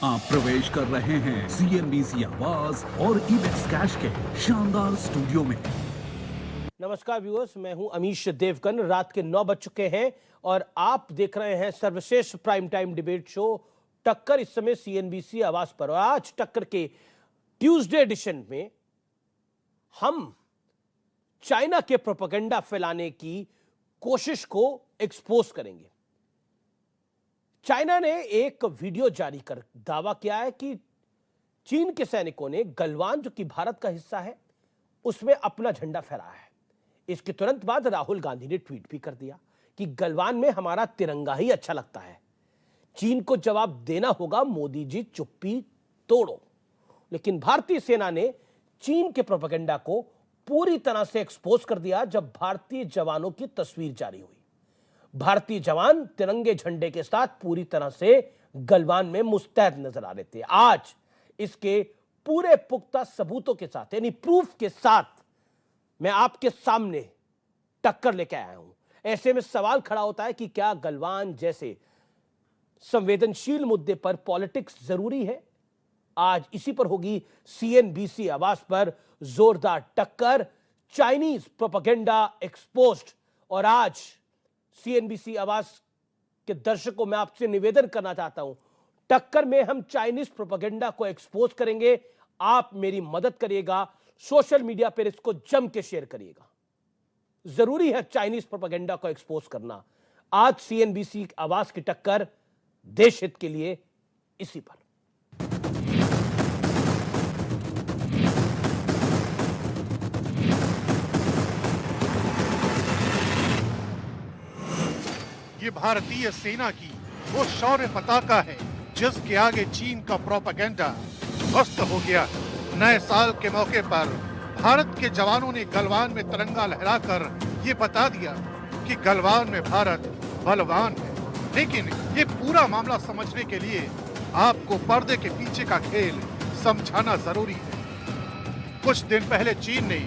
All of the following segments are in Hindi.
आप प्रवेश कर रहे हैं सीएनबीसी आवाज और इबेक्स कैश के शानदार स्टूडियो में। नमस्कार व्यूअर्स, मैं हूं अमीश देवगन। रात के 9 बज चुके हैं और आप देख रहे हैं सर्वश्रेष्ठ प्राइम टाइम डिबेट शो टक्कर, इस समय सीएनबीसी आवाज पर। और आज टक्कर के ट्यूसडे एडिशन में हम चाइना के प्रोपेगेंडा फैलाने की कोशिश को एक्सपोज करेंगे। चाइना ने एक वीडियो जारी कर दावा किया है कि चीन के सैनिकों ने गलवान, जो कि भारत का हिस्सा है, उसमें अपना झंडा फहराया है। इसके तुरंत बाद राहुल गांधी ने ट्वीट भी कर दिया कि गलवान में हमारा तिरंगा ही अच्छा लगता है, चीन को जवाब देना होगा, मोदी जी चुप्पी तोड़ो। लेकिन भारतीय सेना ने चीन के प्रोपेगेंडा को पूरी तरह से एक्सपोज कर दिया जब भारतीय जवानों की तस्वीर जारी हुई। भारतीय जवान तिरंगे झंडे के साथ पूरी तरह से गलवान में मुस्तैद नजर आ रहे थे। आज इसके पूरे पुख्ता सबूतों के साथ, यानी प्रूफ के साथ, मैं आपके सामने टक्कर लेके आया हूं। ऐसे में सवाल खड़ा होता है कि क्या गलवान जैसे संवेदनशील मुद्दे पर पॉलिटिक्स जरूरी है? आज इसी पर होगी सीएनबीसी आवाज पर जोरदार टक्कर, चाइनीज प्रोपेगेंडा एक्सपोज्ड। और आज सीएनबीसी आवाज के दर्शकों, मैं आपसे निवेदन करना चाहता हूं, टक्कर में हम चाइनीज प्रोपेगेंडा को एक्सपोज करेंगे। आप मेरी मदद करिएगा, सोशल मीडिया पर इसको जम के शेयर करिएगा। जरूरी है चाइनीज प्रोपेगेंडा को एक्सपोज करना। आज सीएनबीसी आवाज की टक्कर देश हित के लिए इसी पर। ये भारतीय सेना की वो शौर्य पताका है जिसके आगे चीन का प्रोपेगेंडा ध्वस्त हो गया। नए साल के मौके पर भारत के जवानों ने गलवान में तिरंगा लहराकर ये बता दिया कि गलवान में भारत बलवान है। लेकिन ये पूरा मामला समझने के लिए आपको पर्दे के पीछे का खेल समझाना जरूरी है। कुछ दिन पहले चीन ने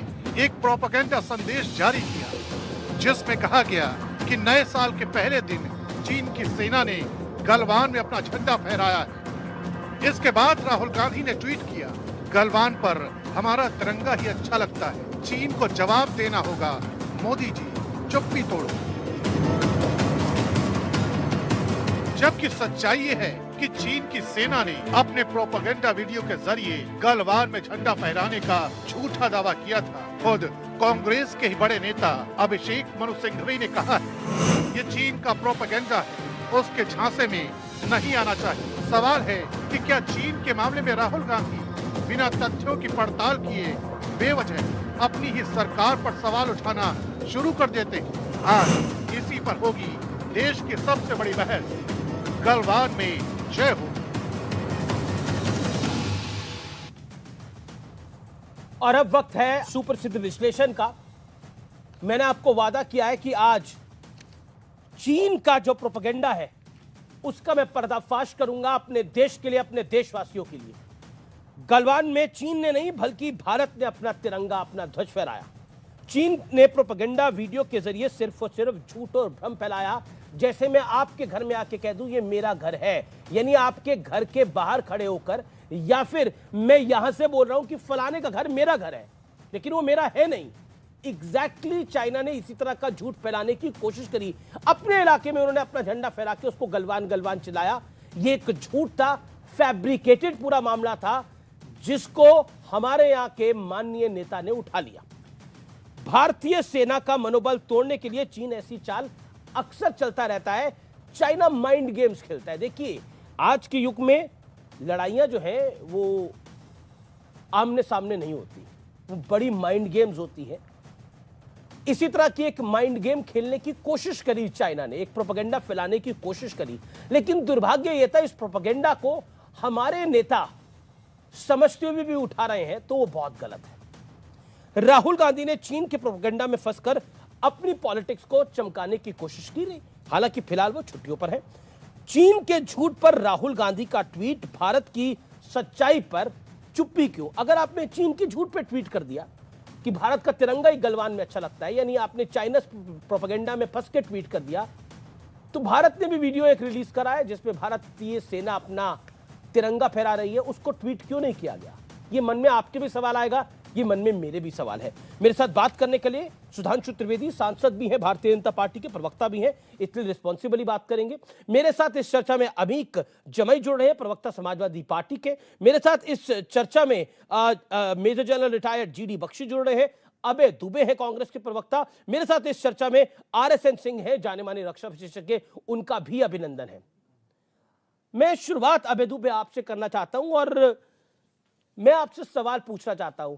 एक प्रोपेगेंडा संदेश जारी किया जिसमें कहा गया कि नए साल के पहले दिन चीन की सेना ने गलवान में अपना झंडा फहराया है। इसके बाद राहुल गांधी ने ट्वीट किया, गलवान पर हमारा तिरंगा ही अच्छा लगता है, चीन को जवाब देना होगा, मोदी जी चुप्पी तोड़ो। जबकि सच्चाई ये है कि चीन की सेना ने अपने प्रोपेगेंडा वीडियो के जरिए गलवान में झंडा फहराने का झूठा दावा किया था। खुद कांग्रेस के ही बड़े नेता अभिषेक मनु सिंघवी ने कहा है ये चीन का प्रोपेगेंडा है, उसके झांसे में नहीं आना चाहिए। सवाल है कि क्या चीन के मामले में राहुल गांधी बिना तथ्यों की पड़ताल किए बेवजह अपनी ही सरकार पर सवाल उठाना शुरू कर देते हैं? आज इसी पर होगी देश की सबसे बड़ी बहस। गलवान में जय हो। और अब वक्त है सुप्रसिद्ध विश्लेषण का। मैंने आपको वादा किया है कि आज चीन का जो प्रोपेगेंडा है उसका मैं पर्दाफाश करूंगा अपने देश के लिए, अपने देशवासियों के लिए। गलवान में चीन ने नहीं बल्कि भारत ने अपना तिरंगा, अपना ध्वज फहराया। चीन ने प्रोपेगेंडा वीडियो के जरिए सिर्फ और सिर्फ झूठ और भ्रम फैलाया। जैसे मैं आपके घर में आके कह दूं ये मेरा घर है, यानी आपके घर के बाहर खड़े होकर, या फिर मैं यहां से बोल रहा हूं कि फलाने का घर मेरा घर है, लेकिन वो मेरा है नहीं। एग्जैक्टली चाइना ने इसी तरह का झूठ फैलाने की कोशिश करी। अपने इलाके में उन्होंने अपना झंडा फहरा के उसको गलवान गलवान चिल्लाया। ये एक झूठ था, फैब्रिकेटेड पूरा मामला था, जिसको हमारे यहां के माननीय नेता ने उठा लिया। भारतीय सेना का मनोबल तोड़ने के लिए चीन ऐसी चाल अक्सर चलता रहता है। चाइना माइंड गेम्स खेलता है। देखिए, आज के युग में लड़ाइयां जो है वो आमने सामने नहीं होती, वो बड़ी माइंड गेम्स होती है। इसी तरह की एक माइंड गेम खेलने की कोशिश करी चाइना ने, एक प्रोपेगेंडा फैलाने की कोशिश करी। लेकिन दुर्भाग्य यह था, इस प्रोपेगेंडा को हमारे नेता समझते हुए भी उठा रहे हैं, तो वो बहुत गलत है। राहुल गांधी ने चीन के प्रोपेगेंडा में फंसकर अपनी पॉलिटिक्स को चमकाने की कोशिश की रही। हालांकि फिलहाल वो छुट्टियों पर है। चीन के झूठ पर राहुल गांधी का ट्वीट, भारत की सच्चाई पर चुप्पी क्यों? अगर आपने चीन के झूठ पे ट्वीट कर दिया कि भारत का तिरंगा ही गलवान में अच्छा लगता है, यानी आपने चाइना प्रोपेगेंडा में फंस के ट्वीट कर दिया, तो भारत ने भी वीडियो एक रिलीज करा है जिसमें भारतीय सेना अपना तिरंगा फहरा रही है, उसको ट्वीट क्यों नहीं किया गया? ये मन में आपके भी सवाल आएगा, ये मन में मेरे भी सवाल है। मेरे साथ बात करने के लिए सुधांशु त्रिवेदी, सांसद भी हैं, भारतीय जनता पार्टी के प्रवक्ता भी हैं, इसलिए रिस्पॉन्सिबली बात करेंगे। मेरे साथ इस चर्चा में अमीक जमई जुड़ रहे हैं, प्रवक्ता समाजवादी पार्टी के। मेरे साथ इस चर्चा में major general retired GD Bakshi जुड़ रहे हैं, अबे दुबे हैं कांग्रेस के प्रवक्ता। मेरे साथ इस चर्चा में RSN सिंह हैं, जाने माने रक्षा विशेषज्ञ, उनका भी अभिनंदन है। मैं शुरुआत अबे दुबे आपसे करना चाहता हूं और मैं आपसे सवाल पूछना चाहता हूं,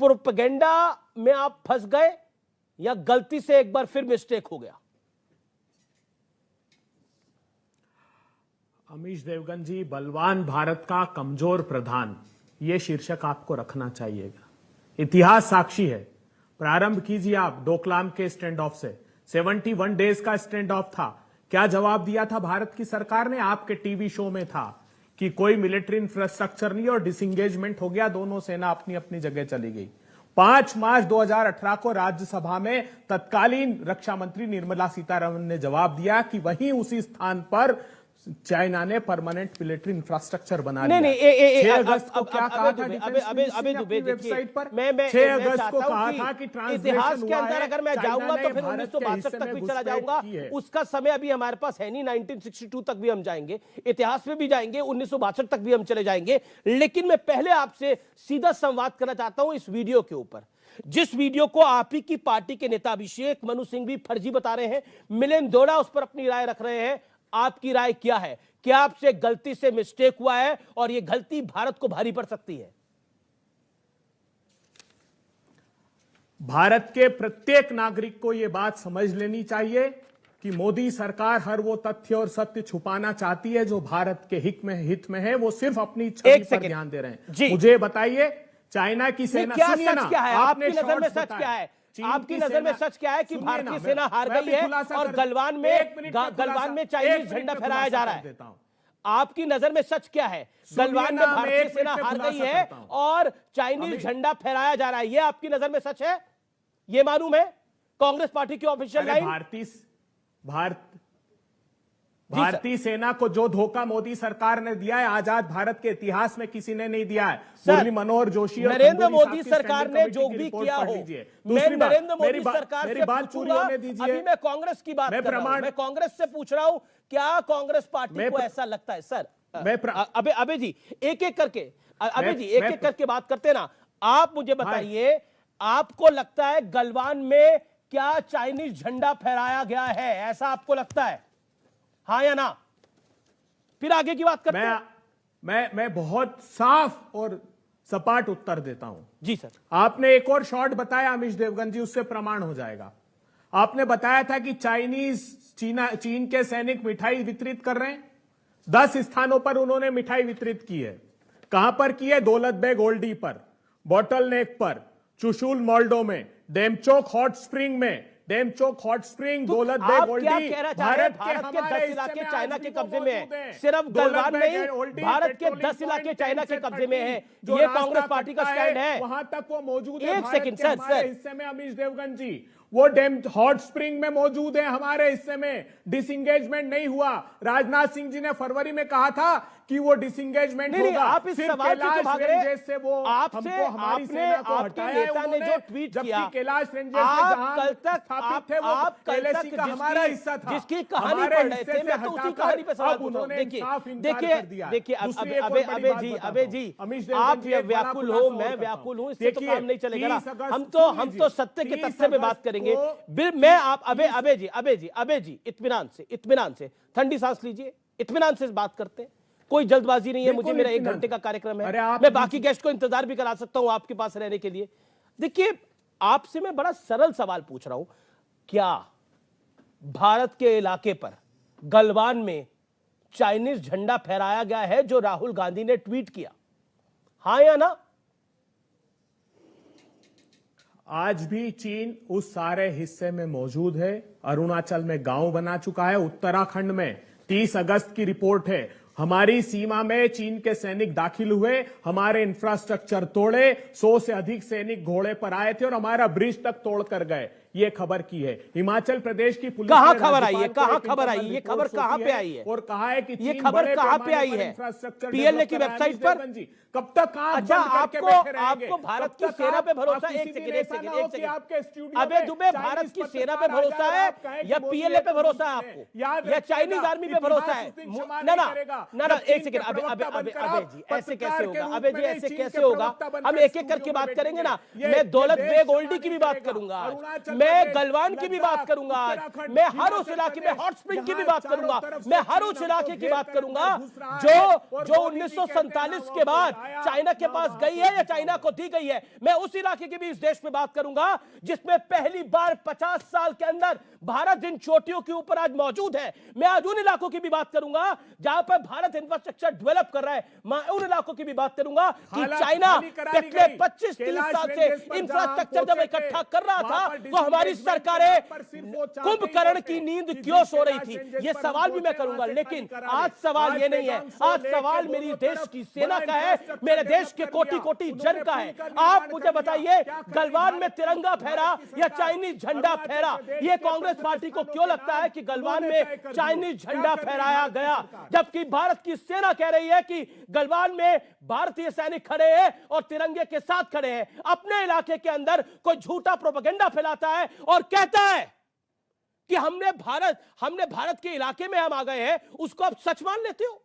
प्रोपेगेंडा में आप फंस गए या गलती से एक बार फिर मिस्टेक हो गया? अमीश देवगन जी, बलवान भारत का कमजोर प्रधान, यह शीर्षक आपको रखना चाहिएगा। इतिहास साक्षी है। प्रारंभ कीजिए आप डोकलाम के स्टैंड ऑफ से। 71 डेज का स्टैंड ऑफ था। क्या जवाब दिया था भारत की सरकार ने? आपके टीवी शो में था कि कोई मिलिट्री इंफ्रास्ट्रक्चर नहीं और डिसंगेजमेंट हो गया, दोनों सेना अपनी अपनी जगह चली गई। 5 मार्च 2018 को राज्यसभा में तत्कालीन रक्षा मंत्री निर्मला सीतारमण ने जवाब दिया कि वहीं उसी स्थान पर चाइना ने परमानेंट मिलिट्री इंफ्रास्ट्रक्चर बना लिया। नहीं 6 अगस्त को क्या कहा था? अबे दुबे वेबसाइट पर मैं 6 अगस्त को कहा था कि इतिहास के अंदर अगर मैं जाऊंगा तो फिर 1962 तक भी चला जाऊंगा। उसका समय अभी हमारे पास है नहीं, 1962 तक भी हम जाएंगे, इतिहास में भी जाएंगे, 1962 तक भी हम चले जाएंगे। लेकिन मैं पहले आपसे सीधा संवाद करना चाहता हूं इस वीडियो के ऊपर, जिस वीडियो को आप ही की पार्टी के नेता अभिषेक मनु सिंह भी फर्जी बता रहे हैं, मिलिंद दोड़ा उस पर अपनी राय रख रहे हैं। आपकी राय क्या है? क्या आपसे गलती से मिस्टेक हुआ है और यह गलती भारत को भारी पड़ सकती है? भारत के प्रत्येक नागरिक को यह बात समझ लेनी चाहिए कि मोदी सरकार हर वो तथ्य और सत्य छुपाना चाहती है जो भारत के हित में है। वो सिर्फ अपनी छवि पर ध्यान दे रहे हैं। मुझे बताइए, चाइना की सेना, क्या सच क्या है आपकी नजर में? सच क्या है आपकी नजर में? सच क्या है कि भारतीय सेना हार गई है और गलवान में चाइनीज झंडा फहराया जा रहा है? आपकी नजर में सच क्या है? गलवान में भारतीय सेना हार गई है और चाइनीज झंडा फहराया जा रहा है, यह आपकी नजर में सच है? यह मालूम है कांग्रेस पार्टी की ऑफिशियल लाइन? भारतीय सेना को जो धोखा मोदी सरकार ने दिया है, आजाद भारत के इतिहास में किसी ने नहीं दिया है। मुरली मनोहर जोशी और नरेंद्र मोदी सरकार ने जो भी किया हो, मैं नरेंद्र मोदी सरकार से पूछूंगा। अभी मैं कांग्रेस की बात कर रहा हूं, मैं कांग्रेस से पूछ रहा हूं, क्या कांग्रेस पार्टी को ऐसा लगता है? सर अबे जी एक एक करके बात करते ना। आप मुझे बताइए, आपको लगता है गलवान में क्या चाइनीज झंडा फहराया गया है? ऐसा आपको लगता है, हाँ या ना? फिर आगे की बात करते हैं। मैं बहुत साफ और सपाट उत्तर देता हूं। जी सर। आपने एक और शॉर्ट बताया अमीश देवगन जी, उससे प्रमाण हो जाएगा। आपने बताया था कि चीन के सैनिक मिठाई वितरित कर रहे हैं। 10 स्थानों पर उन्होंने मिठाई वितरित की है। कहां पर की है? दौलत बेग ओल्डी पर, बॉटल नेक पर, चुशुल मोल्डो में, डेमचोक हॉट स्प्रिंग में, दौलत बेग ओल्डी भारत के 10 इलाके चाइना के कब्जे में है। सिर्फ गलवान नहीं, भारत के 10 इलाके चाइना के कब्जे में है। ये कांग्रेस पार्टी का स्टैंड है। वहां तक वो मौजूद है। एक सेकंड सर, हिस्से में अमीश देवगन जी, वो डैम हॉट स्प्रिंग में मौजूद है। हमारे हिस्से में डिसंगेजमेंट नहीं हुआ। राजनाथ सिंह जी ने फरवरी में कहा था कि वो डिसंगेजमेंट होगा। आप इस सवाल से भाग रहे से वो आपसे आपने आपके नेता ने जो ट्वीट किया, कैलाश रेंजर्स आप कल तक हमारा हिस्सा था, जिसकी कहानी पढ़ रहे थे, मैं तो उसी कहानी पे सवाल पूछ रहा हूं। देखिए अबे जी आप व्याकुल हो, मैं व्याकुल हूं, इससे तो काम नहीं चलेगा। हम तो सत्य के तथ्य पे बात करेंगे। मैं आप अबे जी इत्मीनान से ठंडी सांस लीजिए, इत्मीनान से बात करते हैं। कोई जल्दबाजी नहीं है, मुझे मेरा 1 घंटे का कार्यक्रम है। मैं बाकी गेस्ट को इंतजार भी करा सकता हूं आपके पास रहने के लिए। देखिए, आपसे मैं बड़ा सरल सवाल पूछ रहा हूं, क्या भारत के इलाके पर गलवान में चाइनीज झंडा फहराया गया है जो राहुल गांधी ने ट्वीट किया, हाँ या ना? आज भी चीन उस सारे हिस्से में मौजूद है। अरुणाचल में गांव बना चुका है। उत्तराखंड में 30 अगस्त की रिपोर्ट है, हमारी सीमा में चीन के सैनिक दाखिल हुए, हमारे इंफ्रास्ट्रक्चर तोड़े, 100 से अधिक सैनिक घोड़े पर आए थे और हमारा ब्रिज तक तोड़ कर गए। ये खबर की है। हिमाचल प्रदेश की पुलिस कहां ने खबर आई है? राज्यपाल को कहां एक खबर आई? इंटरनल ये खबर रिपोर्ट कहां सौंपी पे आई है? और कहा है कि ये चीन खबर बड़े कहां पे पैमाने आई पर है? इंफ्रास्ट्रक्चर पीएलए की डेवलप कर रहा है। वेबसाइट पर? देवगन जी, कब तक आप अच्छा, बंद करके आपको बैठे रहेंगे? आपको भारत कब की तक सेना पे भरोसा है? किसी एक दिन सेकंड, ऐसा ना हो कि आपके स्टूडियो अबे में दुबे, चाइनीज भारत की सेना पे पत्रकार आ भरोसा जाए और है आप कहें कि या मोदी पीएलए पे है तो भरोसा है मुमकिन आपको, याद या रखिएगा, चाइनीज आर्मी पे भरोसा है? इतिहास उस दिन क्षमा ना नहीं ना करेगा ना ना, जब एक चीन सेकंड, के अबे अबे प्रवक्ता अबे बनकर अबे आप जी, ऐसे पत्रकार कैसे के होगा? रूप अबे में जी, नहीं, ऐसे चीन कैसे के होगा? प्रवक्ता बनकर हम एक एक स्टूडियो करके में बात करेंगे ना। बैठेंगे। मैं ये दौलत देश बेग क्षमा ओल्डी की भी नहीं बात करेगा। करूंगा आज, अरुणाचल मैं प्रदेश, गलवान की भी बात लद्दाख, करूंगा आज, उत्तराखंड, मैं हर उस हिमाचल इलाके में, प्रदेश, हॉट स्प्रिंग की भी जहां बात चारों करूंगा, तरफ से मैं हर चीन उस हमको इलाके की घेर बात कर करूंगा अंदर घुस रहा है और जो मोदी जी कहते हैं ना 1947 वहाँ के पे बाद आया, चाइना के ना पास वहाँ गई पे है या घुसा चाइना हुआ को दी गई है। मैं उस इलाके की भी इस देश में बात करूंगा जिसमें पहली बार 50 साल के अंदर भारत जिन चोटियों के ऊपर आज मौजूद है। मैं आज उन इलाकों की भी बात करूंगा जहां पर भारत इंफ्रास्ट्रक्चर डेवलप कर रहा है। मैं उन इलाकों की भी बात करूंगा कि हालत चाइना खाली करा ली पिछले गई। 25-30 कैलाश साल से रेंजेस पर इंफ्रास्ट्रक्चर जहां जब इकट्ठा कर रहा वहां था पर तो हमारी डिसइन्वेस्टमेंट सरकारें के नाम पर सिर्फ वो चाहते ही कुंभकर्ण थे की नींद कि क्यों जिस सो रही कैलाश थी, रेंजेस ये पर सवाल हम भी मैं पहुंचे, करूंगा। वहां से लेकिन खाली करा आज ले। सवाल आज ये नहीं है, पेगांग से आज लेके सवाल दोनों मेरी तरफ देश की सेना बड़ा का है, इंफ्रास्ट्रक्चर मेरे देश डेवलप के कर कोटि लिया। कोटि उन्होंने जन का है। पुल का आप निर्माण मुझे कर लिया। बताइए, क्या कर रही गलवान में भारत की- तिरंगा फहरा भारत की या सरकार? चाइनीज झंडा अरुणाचल फहरा? प्रदेश ये के कांग्रेस 15 पार्टी को स्थानों क्यों के लगता है नाम कि गलवान उन्होंने में तय कर दिए। चाइनीज क्या झंडा कर रही फहराया भारत की गया, सरकार? जबकि भारत की सेना कह रही है कि गलवान में भारतीय सैनिक खड़े हैं और तिरंगे के साथ खड़े हैं। अपने इलाके के अंदर कोई झूठा प्रोपेगेंडा फैलाता है और कहता है कि हमने भारत के इलाके में हम आ गए हैं, उसको आप सच मान लेते हो?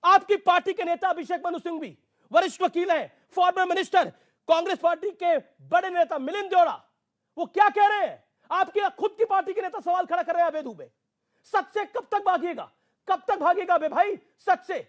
आपकी पार्टी के नेता अभिषेक मनु सिंह भी वरिष्ठ वकील हैं, फॉर्मर मिनिस्टर, कांग्रेस पार्टी के बड़े नेता मिलिंद देओड़ा, वो क्या कह रहे हैं? आपकी खुद की पार्टी के नेता सवाल खड़ा कर रहे हैं अवैध दुबे। सच से कब तक भागिएगा? कब तक भागेगा बे भाई सच से?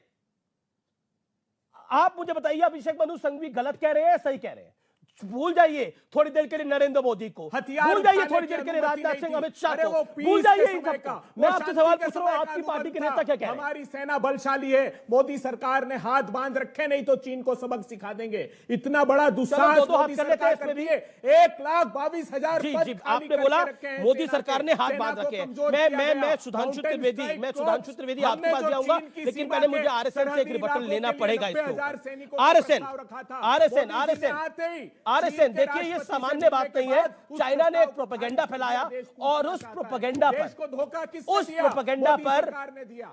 आप मुझे बताइए, अभिषेक मनु सिंघवी गलत कह रहे हैं, सही कह रहे हैं? भूल जाइए थोड़ी देर के लिए नरेंद्र मोदी को, हथियार भूल जाइए उठाने थोड़ी की देर के लिए अनुमति राजनाथ नहीं सिंह, थी। अमित शाह अरे को, वो भूल पीस जाइए के इन समय सबको। का, मैं वो आपसे शांति सवाल के पूछ रहा समय हूं, का आपकी पार्टी के अनुभव नेता क्या था। कह रहे हैं? हमारी सेना बलशाली है, मोदी सरकार ने हाथ बांध रखे, नहीं तो चीन को सबक सिखा देंगे। इतना बड़ा दुस्साहस दो-दो हाथ मोदी कर लेते हैं सरकार इसमें भी। करती है। 1,22,000 जी पद जी, खाली आपने करके बोला रखे हैं मोदी सेना सरकार के। ने हाथ सेना बांध को रखे हैं। कमजोर किया मैं गया। सुधांशु माउंटेन त्रिवेदी, स्ट्राइक मैं फोर्स, सुधांशु त्रिवेदी आपके हमने पास जो भी आऊंगा, चीन की लेकिन सीमा पहले के मुझे आरएसएन से एक सरहदी रिबटल इलाकों लेना के लिए पड़ेगा इस 90,000 पे। सैनिकों का आरएसएन प्रस्ताव रखा था। आरएसएन मोदी जी ने आरएसएन आते ही आरएसएन चीन के देखिए, ये राष्ट्रपति से सामान्य मिलने बात के नहीं है। बाद उस चाइना ने एक प्रस्ताव प्रोपेगेंडा को फैलाया देश और टूटना उस चाहता है। प्रोपेगेंडा देश को धोखा किसने उस दिया? प्रोपेगेंडा मोदी पर सरकार ने दिया।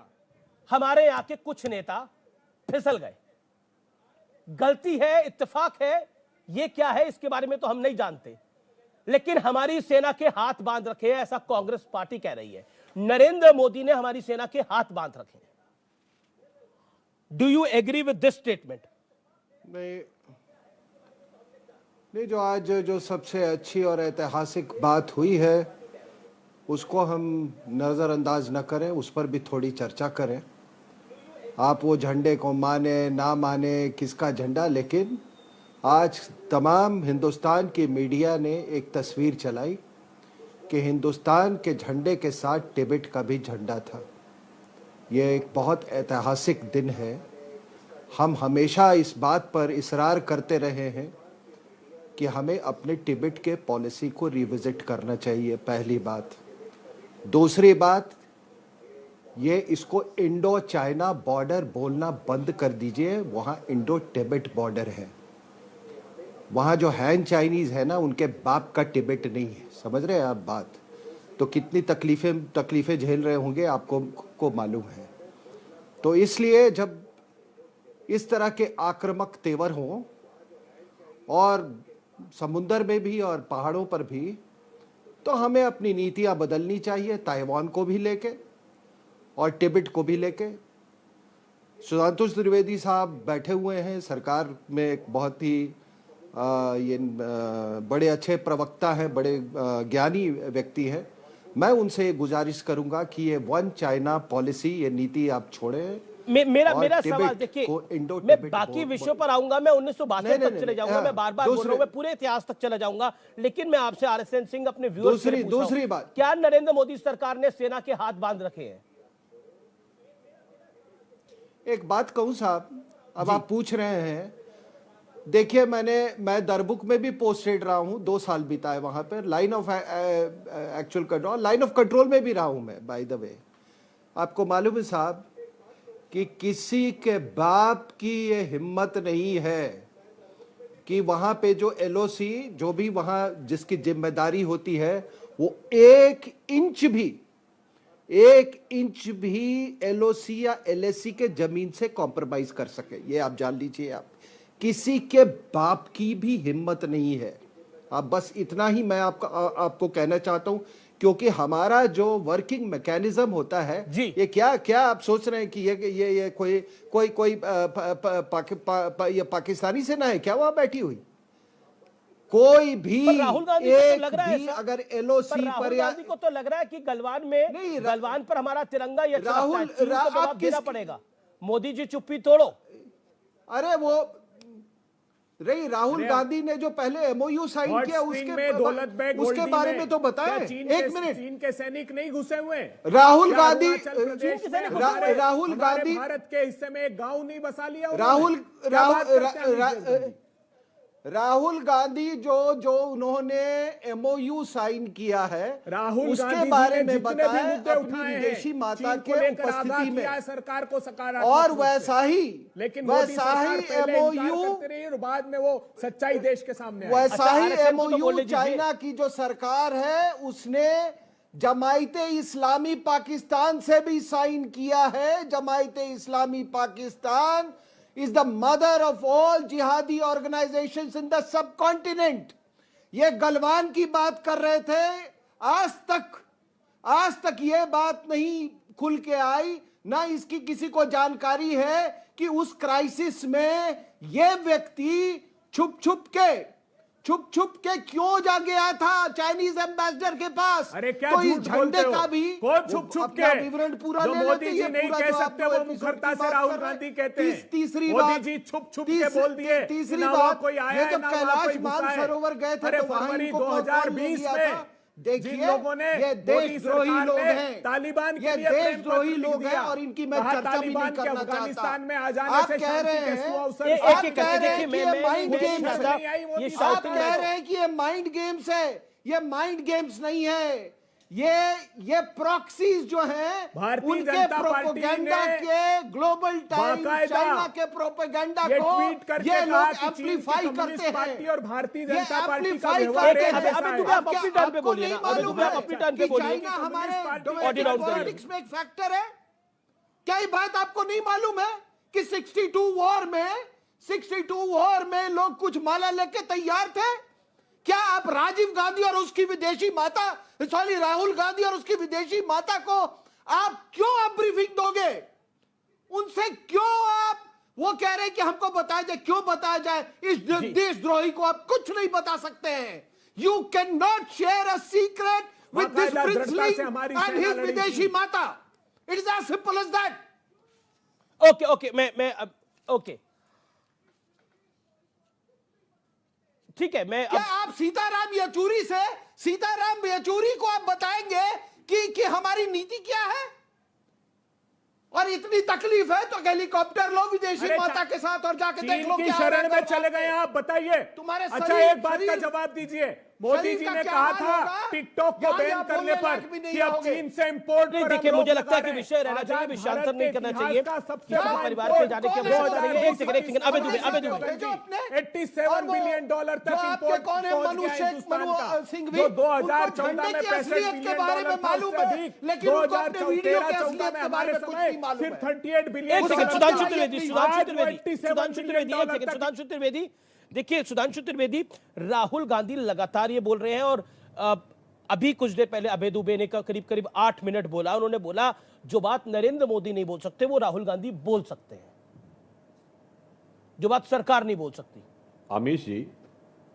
हमारे यहां के कुछ नेता फिसल गए। गलती है, इत्तेफाक है, ये क्या है इसके बारे में तो हम नहीं जानते, लेकिन हमारी सेना के हाथ बांध रखे हैं, ऐसा कांग्रेस पार्टी कह रही है। नरेंद्र मोदी ने हमारी सेना के हाथ बांध रखे हैं। Do you agree with this statement? नहीं नहीं, जो आज जो सबसे अच्छी और ऐतिहासिक बात हुई है उसको हम नज़रअंदाज न करें, उस पर भी थोड़ी चर्चा करें। आप वो झंडे को माने ना माने, किसका झंडा, लेकिन आज तमाम हिंदुस्तान की मीडिया ने एक तस्वीर चलाई कि हिंदुस्तान के झंडे के साथ तिब्बत का भी झंडा था। ये एक बहुत ऐतिहासिक दिन है। हम हमेशा इस बात पर इसरार करते रहे हैं कि हमें अपने तिब्बत के पॉलिसी को रिविजिट करना चाहिए, पहली बात। दूसरी बात, ये इसको इंडो चाइना बॉर्डर बोलना बंद कर दीजिए। वहाँ इंडो तिब्बत बॉर्डर है। वहाँ जो हैन चाइनीज़ है ना, उनके बाप का तिब्बत नहीं है। समझ रहे हैं आप बात? तो कितनी तकलीफ़ें झेल रहे होंगे आपको मालूम है। तो इसलिए जब इस तरह के आक्रामक तेवर हों, और समुंदर में भी और पहाड़ों पर भी, तो हमें अपनी नीतियां बदलनी चाहिए, ताइवान को भी लेके और तिब्बत को भी लेके। सुधांशु त्रिवेदी साहब बैठे हुए हैं सरकार में, एक बहुत ही बड़े अच्छे प्रवक्ता हैं, बड़े ज्ञानी व्यक्ति हैं। मैं उनसे गुजारिश करूंगा कि ये वन चाइना पॉलिसी, ये नीति आप छोड़ें। मेरा सवाल देखिए, मैं बाकी विषयों पर आऊंगा, मैं 1962 तक चले जाऊंगा, मैं बार बार बोल रहा हूं, मैं पूरे इतिहास तक चला जाऊंगा, लेकिन मैं आपसे आरएसएन सिंह अपने व्यूअर्स से दूसरी बात, क्या नरेंद्र मोदी सरकार ने सेना के हाथ बांध रखे हैं? एक बात कहूं साहब, अब आप पूछ रहे हैं, देखिए मैं दरबुक में भी पोस्टेड रहा हूं, 2 साल बिताए वहां पर, line of actual control, line of control में भी रहा हूं मैं, बाय द वे। आपको मालूम है साहब कि किसी के बाप की ये हिम्मत नहीं है कि वहां पे जो एलओसी जो भी वहां जिसकी जिम्मेदारी होती है वो 1 इंच भी एलओसी या एलएसी के जमीन से कॉम्प्रोमाइज कर सके, ये आप जान लीजिए। आप किसी के बाप की भी हिम्मत नहीं है। आप बस इतना ही मैं आपको कहना चाहता हूं, क्योंकि हमारा जो वर्किंग मैकेनिज्म होता है जी। ये क्या आप सोच रहे हैं कि ये कोई ये पाकिस्तानी सेना है क्या वहां बैठी हुई? कोई भी पर राहुल गांधी को तो लग रहा है भी सर, अगर एलओसी राहुल पर या गांधी को तो लग रहा है कि गलवान में नहीं, गलवान पर हमारा तिरंगा ये चलता है, राहुल- चीन को आप जवाब देना किस- पड़ेगा। मोदी जी चुप्पी तोड़ो। अरे वो राहुल गांधी ने जो पहले एमओयू साइन हॉट किया स्प्रिंग में दौलत बेग उसके गोल्डी बारे में में तो बताएं। क्या एक मिनट, चीन के सैनिक नहीं घुसे हुए? राहुल क्या गांधी अरुणाचल प्रदेश में राहुल हमारे गांधी भारत के हिस्से में एक गांव नहीं बसा लिया उन्होंने? राहुल क्या बात करते हैं अभिषेक गांधी? राहुल गांधी जो उन्होंने एमओयू साइन किया है राहुल उसके गांधी बारे जी ने में जितने भी बताएं मुद्दे अपनी उठाए हैं, विदेशी माता चीन को के लेकर आगाह उपस्थिति में, किया है सरकार को सकारात्मक और रूप से। वैसा ही लेकिन मोदी सरकार पहले इनकार एमओयू करती रही और बाद में वो सच्चाई देश के सामने आई। वैसा अच्छा, ही RSM को तो एमओयू बोलने दीजिए। चाइना की जो सरकार है उसने जमायते इस्लामी पाकिस्तान से भी साइन किया है। Jamaate Islami Pakistan is the mother of all jihadi organisations in the subcontinent. ये गलवान की बात कर रहे थे, आज तक ये बात नहीं खुल के आई, ना इसकी किसी को जानकारी है कि उस क्राइसिस में ये व्यक्ति छुप छुप के क्यों जा गया था चाइनीज एम्बेसडर के पास। अरे क्या तो इस झूठ बोलते झंडे हो? का भी कौन छुप छुप अपना के? विवरण पूरा जो ले मोदी लेते, जी ये नहीं पूरा कह जो सकते आप वो एपिसोड मुखरता की से बात राहुल कर रहे हैं। गांधी कहते हैं। तीसरी मोदी बात, जी छुप छुप के बोल दिए। तीसरी ना वहां बात, कोई आया ये जब ना वहां कैलाश कोई घुसा है। मानसरोवर गए थे अरे तो वहां फरवरी इनको कौन ले 2020 लिया में था? देखिए, जिन लोगों ने ये मोदी देशद्रोही सरकार लोग ने हैं, तालिबान के ये लिए प्रेम देशद्रोही पत्र लिख लोग हैं दिया। और इनकी मैं कहा चर्चा भी नहीं तालिबान के करना अफगानिस्तान में आ चाहता। जाने आप से कह शांति रहे के हैं, सुअवसर एक आप एक कह करके रहे हैं देखिए, कि ये मैं माइंड नहीं गेम्स चाहता है। नहीं आई मोदी ये साहब। आप शाउटिंग कह में रहे हैं कि ये माइंड गेम्स है, ये माइंड गेम्स नहीं है। ये प्रॉक्सीज जो हैं भारतीय उनके जनता पार्टी प्रोपेगेंडा ने के ग्लोबल टाइम्स बाकायदा चाइना के प्रोपेगेंडा ये को ट्वीट करके ये कहा लोग कि चीन की एम्प्लीफाई कम्युनिस्ट करते पार्टी हैं और भारतीय ये जनता पार्टी का amplify व्यवहार करते एक हैं। जैसा अबे है। दुबे आप अपनी टर्न पे आपको बोलिए नहीं ना, अबे मालूम दुबे आप है अपनी टर्न पे कि बोलिए। चाइना हमारे ऑडियो डोमेस्टिक डाउन करिए। पॉलिटिक्स में एक फैक्टर है। क्या ये बात आपको नहीं मालूम है कि 62 वॉर में लोग कुछ माला लेके तैयार थे? क्या आप राजीव गांधी और उसकी विदेशी माता, सॉरी राहुल गांधी और उसकी विदेशी माता को आप क्यों ब्रीफिंग दोगे? उनसे क्यों आप वो कह रहे हैं कि हमको बताया जाए? क्यों बताया जाए? इस देशद्रोही को आप कुछ नहीं बता सकते हैं। You can not share a secret with this बाकायदा दृढ़ता से प्रिंसलिंग हमारी एंड सेना हिज लड़ी विदेशी थी। माता। It is as simple as that. Okay मैं अब ओके ठीक है। मैं क्या अब आप सीताराम येचुरी को आप बताएंगे कि हमारी नीति क्या है? और इतनी तकलीफ है तो हेलीकॉप्टर लो विदेशी अरे माता के साथ और जाके देख चीन लो की क्या हो रहा शरण है में तो चले वहां गए पे। आप, बताइए। तुम्हारे अच्छा शरीर- एक बात का शरीर- जवाब दीजिए। मोदी शरीर जी का ने क्या कहा हाल था होगा? टिकटॉक को यहाँ बैन यहाँ करने बोलने पर लायक भी नहीं कि अब रहोगे। चीन से इंपोर्ट नहीं, पर देखिए, हम मुझे रोक लगता है लगा कि रहे विषय हैं। रहना चाहिए, आजाद विषयांतर भारत नहीं के करना इतिहास चाहिए। का सबसे किसी बड़ा परिवार import के जाने के कौन विषय है? करेंगे। एक सेकंड अबे दुबे भेजो अपने। 87 बिलियन डॉलर जो तक आपके इंपोर्ट कौन है पहुंच मनु गया शेख हिंदुस्तान मनु का, सिंघवी, जो उनको 2014 झंडे में की 65 असलियत के बिलियन बारे में डॉलर था, मालूम उससे है, अधिक लेकिन उनको अपने वीडियो के 2013-14 असलियत में के बारे हमारे में कुछ समय नहीं मालूम सिर्फ है। 38 बिलियन एक सेकंड डॉलर सुधांशु था। त्रिवेदी, आज सुधांशु वो त्रिवेदी, 87 सुधांशु बिलियन त्रिवेदी, एक डॉलर सेकंड तक सुधांशु त्रिवेदी। देखिए सुधांशु त्रिवेदी, राहुल गांधी लगातार ये बोल रहे हैं और अभी कुछ देर पहले अभय दुबे ने करीब 8 मिनट बोला। उन्होंने बोला जो बात नरेंद्र मोदी नहीं बोल सकते वो राहुल गांधी बोल सकते हैं, जो बात सरकार नहीं बोल सकती। अमीश जी,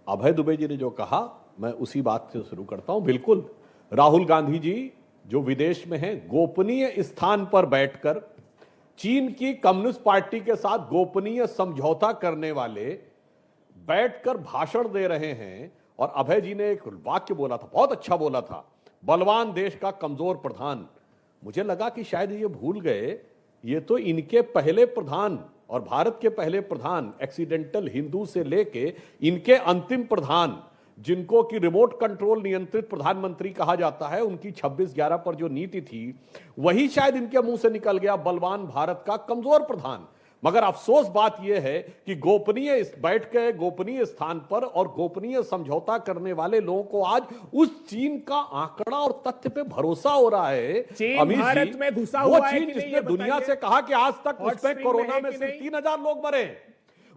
अभय दुबे जी ने जो कहा मैं उसी बात से शुरू करता हूं। बिल्कुल, राहुल गांधी जी जो विदेश में हैं, गोपनीय स्थान पर बैठकर चीन की कम्युनिस्ट पार्टी के साथ गोपनीय समझौता करने वाले बैठकर भाषण दे रहे हैं। और अभय जी ने एक वाक्य बोला था, बहुत अच्छा बोला था, बलवान देश का कमजोर प्रधान। मुझे लगा कि शायद ये भूल गए, ये तो इनके पहले प्रधान और भारत के पहले प्रधान एक्सीडेंटल हिंदू से लेके इनके अंतिम प्रधान, जिनको कि रिमोट कंट्रोल नियंत्रित प्रधानमंत्री कहा जाता है, उनकी 26/11 पर जो नीति थी वही शायद इनके मुंह से निकल गया, बलवान भारत का कमजोर प्रधान। मगर अफसोस बात यह है कि गोपनीय बैठ के गोपनीय स्थान पर और गोपनीय समझौता करने वाले लोगों को आज उस चीन का आंकड़ा और तथ्य पे भरोसा हो रहा है। चीन अमित जी, भारत में घुसा वो हुआ है चीन कि नहीं, जिसने ये दुनिया बताइए। से कहा कि आज तक हॉट उसमें स्प्रिंग में कोरोना है में कि सिर्फ नहीं? 3,000 लोग मरे।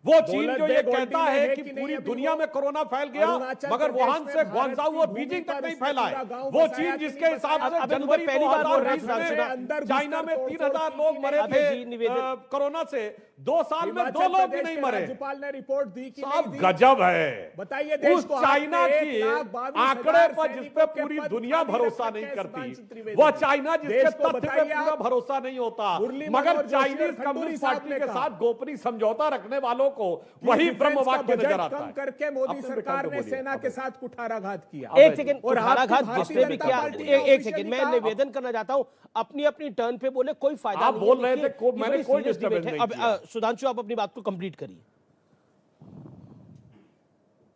वो चीन बोलन जो पे ये गोल्डी कहता में है है कि कि नहीं पूरी अभी दुनिया वो? में कोरोना फैल गया, अरुणाचल मगर प्रदेश वुहान में से भारत ग्वांगझाऊ की और भूमि बीजिंग पर तक नहीं उसने फैला पूरा है। गांव वो बसाया चीन कि जिसके नहीं हिसाब बसाया? से अबे दुबे जनवरी पहली बार बोल रहे हैं 2020 में सांसद। अंदर चाइना घुसकर में तोड़-फोड़ 3,000 की लोग थी मरे कि थे नहीं? जी, निवेदन। कोरोना से 2 साल में 2 हिमाचल लोग भी प्रदेश नहीं के मरे। राज्यपाल ने रिपोर्ट दी कि नहीं साहब दी? गजब है। बताइए देश उस को चाइना आपने की 1,22,000 आंकड़े पर जिस पे सैनिकों के पूरी पद दुनिया खाली भरोसा रख नहीं रखे करती, सुधांशु त्रिवेदी वह जी। चाइना जिसके देश को तथ्य पे बताइए पूरा आप। भरोसा नहीं होता, मुरली मगर मनोहर जोशी और चाइनीज खंडूरी कम्युनिस्ट साहब पार्टी ने के कहा साथ गोपनीय समझौता रखने वालों को कि वही डिफेंस ब्रह्म का वाक्य बजट नजर आता कम है। करके मोदी अपने सरकार विकल्प ने बोलिए। सेना के साथ कुठाराघात किया। एक सेकंड और आपकी कुठाराघात भारतीय जिसने भी जनता किया, पार्टी ने एक सेकंड मैं ऑफिशियली कहा- निवेदन करना चाहता हूं, अपनी अपनी टर्न पे बोले, कोई फायदा आप नहीं बोल है। रहे थे, देखिए, ये मैंने बड़ी कोई serious disturbance debate है। नहीं अब किया। सुधांशु आप अपनी बात को कंप्लीट करिए।